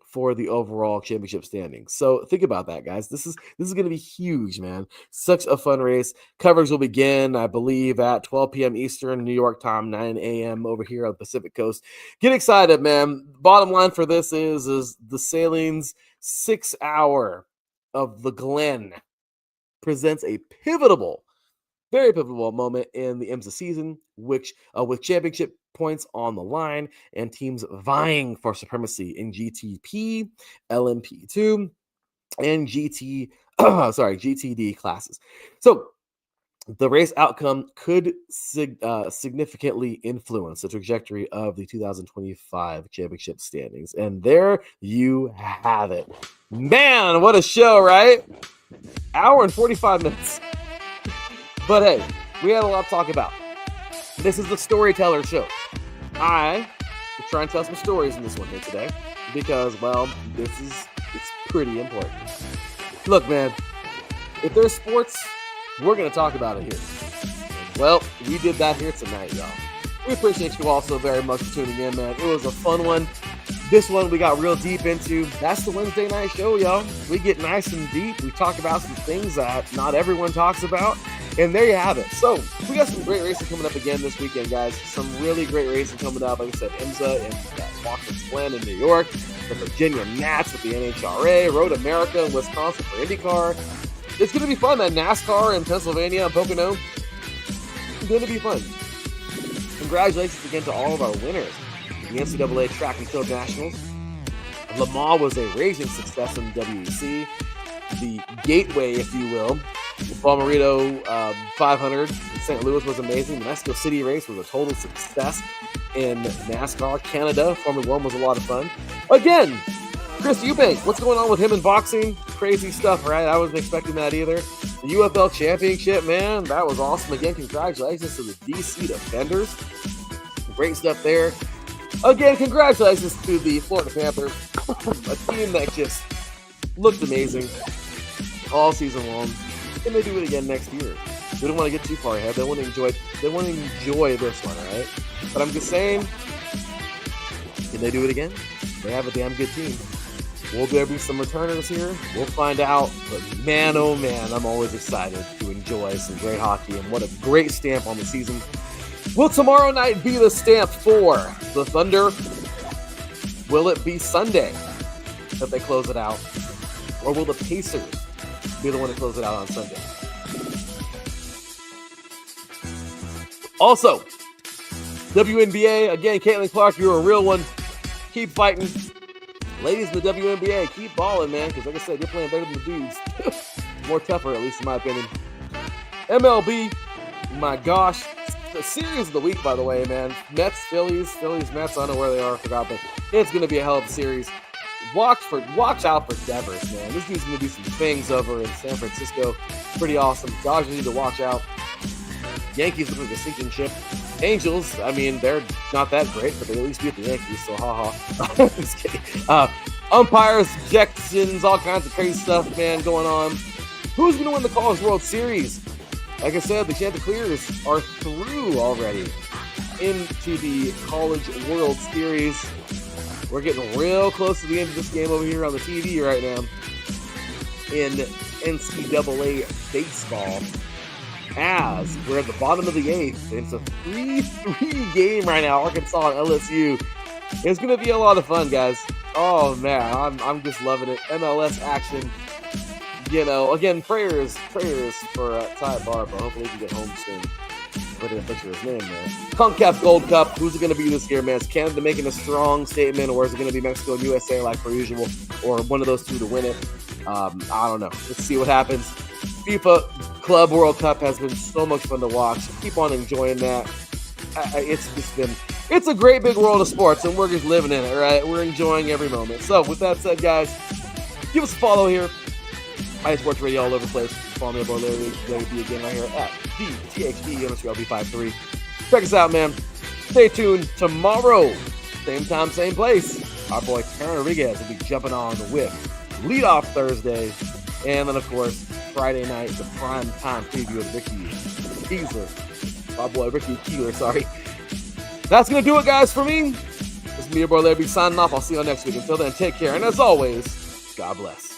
for the overall championship standings. So think about that, guys. This is going to be huge, man. Such a fun race. Coverage will begin, I believe, at 12 p.m. Eastern, New York time, 9 a.m. over here on the Pacific Coast. Get excited, man. Bottom line for this is the Sailing's 6 hour of the Glen presents a very pivotal moment in the IMSA season, which with championship points on the line and teams vying for supremacy in GTP, LMP2, and GTD classes. So the race outcome could significantly influence the trajectory of the 2025 championship standings. And there you have it. Man, what a show, right? Hour and 45 minutes. But hey, we had a lot to talk about. This is the Storyteller Show. I will try and tell some stories in this one here today because, well, it's pretty important. Look, man, if there's sports, we're going to talk about it here. Well, we did that here tonight, y'all. We appreciate you all so very much for tuning in, man. It was a fun one. This one we got real deep into. That's the Wednesday night show, y'all. We get nice and deep. We talk about some things that not everyone talks about. And there you have it. So we got some great racing coming up again this weekend, guys. Some really great racing coming up. Like I said, IMSA and Watkins Glen in New York. The Virginia Nats with the NHRA. Road America in Wisconsin for IndyCar. It's going to be fun, man. NASCAR in Pennsylvania and Pocono. It's going to be fun. Congratulations again to all of our winners. The NCAA Track and Field Nationals. Le Mans was a raging success in the WEC. The Gateway, if you will, the Palmerito 500 in St. Louis was amazing. The Mexico City race was a total success in NASCAR. Canada, Formula 1 was a lot of fun. Again, Chris Eubank, what's going on with him in boxing? Crazy stuff, right? I wasn't expecting that either. The UFL Championship, man, that was awesome. Again, congratulations to the DC Defenders. Great stuff there. Again, congratulations to the Florida Panthers, a team that just looked amazing all season long. Can they do it again next year? We don't want to get too far ahead. They want to enjoy this one, all right? But I'm just saying, can they do it again? They have a damn good team. Will there be some returners here? We'll find out. But man, oh man, I'm always excited to enjoy some great hockey, and what a great stamp on the season. Will tomorrow night be the stamp for the Thunder? Will it be Sunday that they close it out? Or will the Pacers be the one to close it out on Sunday? Also, WNBA, again, Caitlin Clark, you're a real one. Keep fighting. Ladies in the WNBA, keep balling, man, because like I said, you're playing better than the dudes. More tougher, at least in my opinion. MLB, my gosh. The series of the week, by the way, man. Mets, Phillies, Mets. I don't know where they are. I forgot, but it's going to be a hell of a series. Watch out for Devers, man. This dude's going to do some things over in San Francisco. Pretty awesome. Dodgers need to watch out. Yankees look like a sinking ship. Angels, I mean, they're not that great, but they at least beat the Yankees, so ha-ha. Just kidding. Umpires, ejections, all kinds of crazy stuff, man, going on. Who's going to win the College World Series? Like I said, the Chanticleers are through already into the College World Series. We're getting real close to the end of this game over here on the TV right now in NCAA baseball. As we're at the bottom of the eighth, it's a 3-3 game right now. Arkansas and LSU. It's going to be a lot of fun, guys. Oh man, I'm just loving it. MLS action. You know, again, prayers for Ty Barber. Hopefully he can get home soon. I didn't picture his name, man. CONCACAF Gold Cup. Who's it going to be this year, man? Is Canada making a strong statement, or is it going to be Mexico and USA like per usual, or one of those two to win it? I don't know. Let's see what happens. FIFA Club World Cup has been so much fun to watch. Keep on enjoying that. It's a great big world of sports, and we're just living in it, right? We're enjoying every moment. So with that said, guys, give us a follow here. iSports Radio all over the place. Follow me up on Larry again right here at DTHD_LB53. Check us out, man. Stay tuned tomorrow. Same time, same place. Our boy Karen Rodriguez will be jumping on with Leadoff Thursday. And then, of course, Friday night, the prime time preview of Ricky Keeler. My boy Ricky Keeler, sorry. That's going to do it, guys, for me. This is me, your boy Larry, signing off. I'll see you all next week. Until then, take care. And as always, God bless.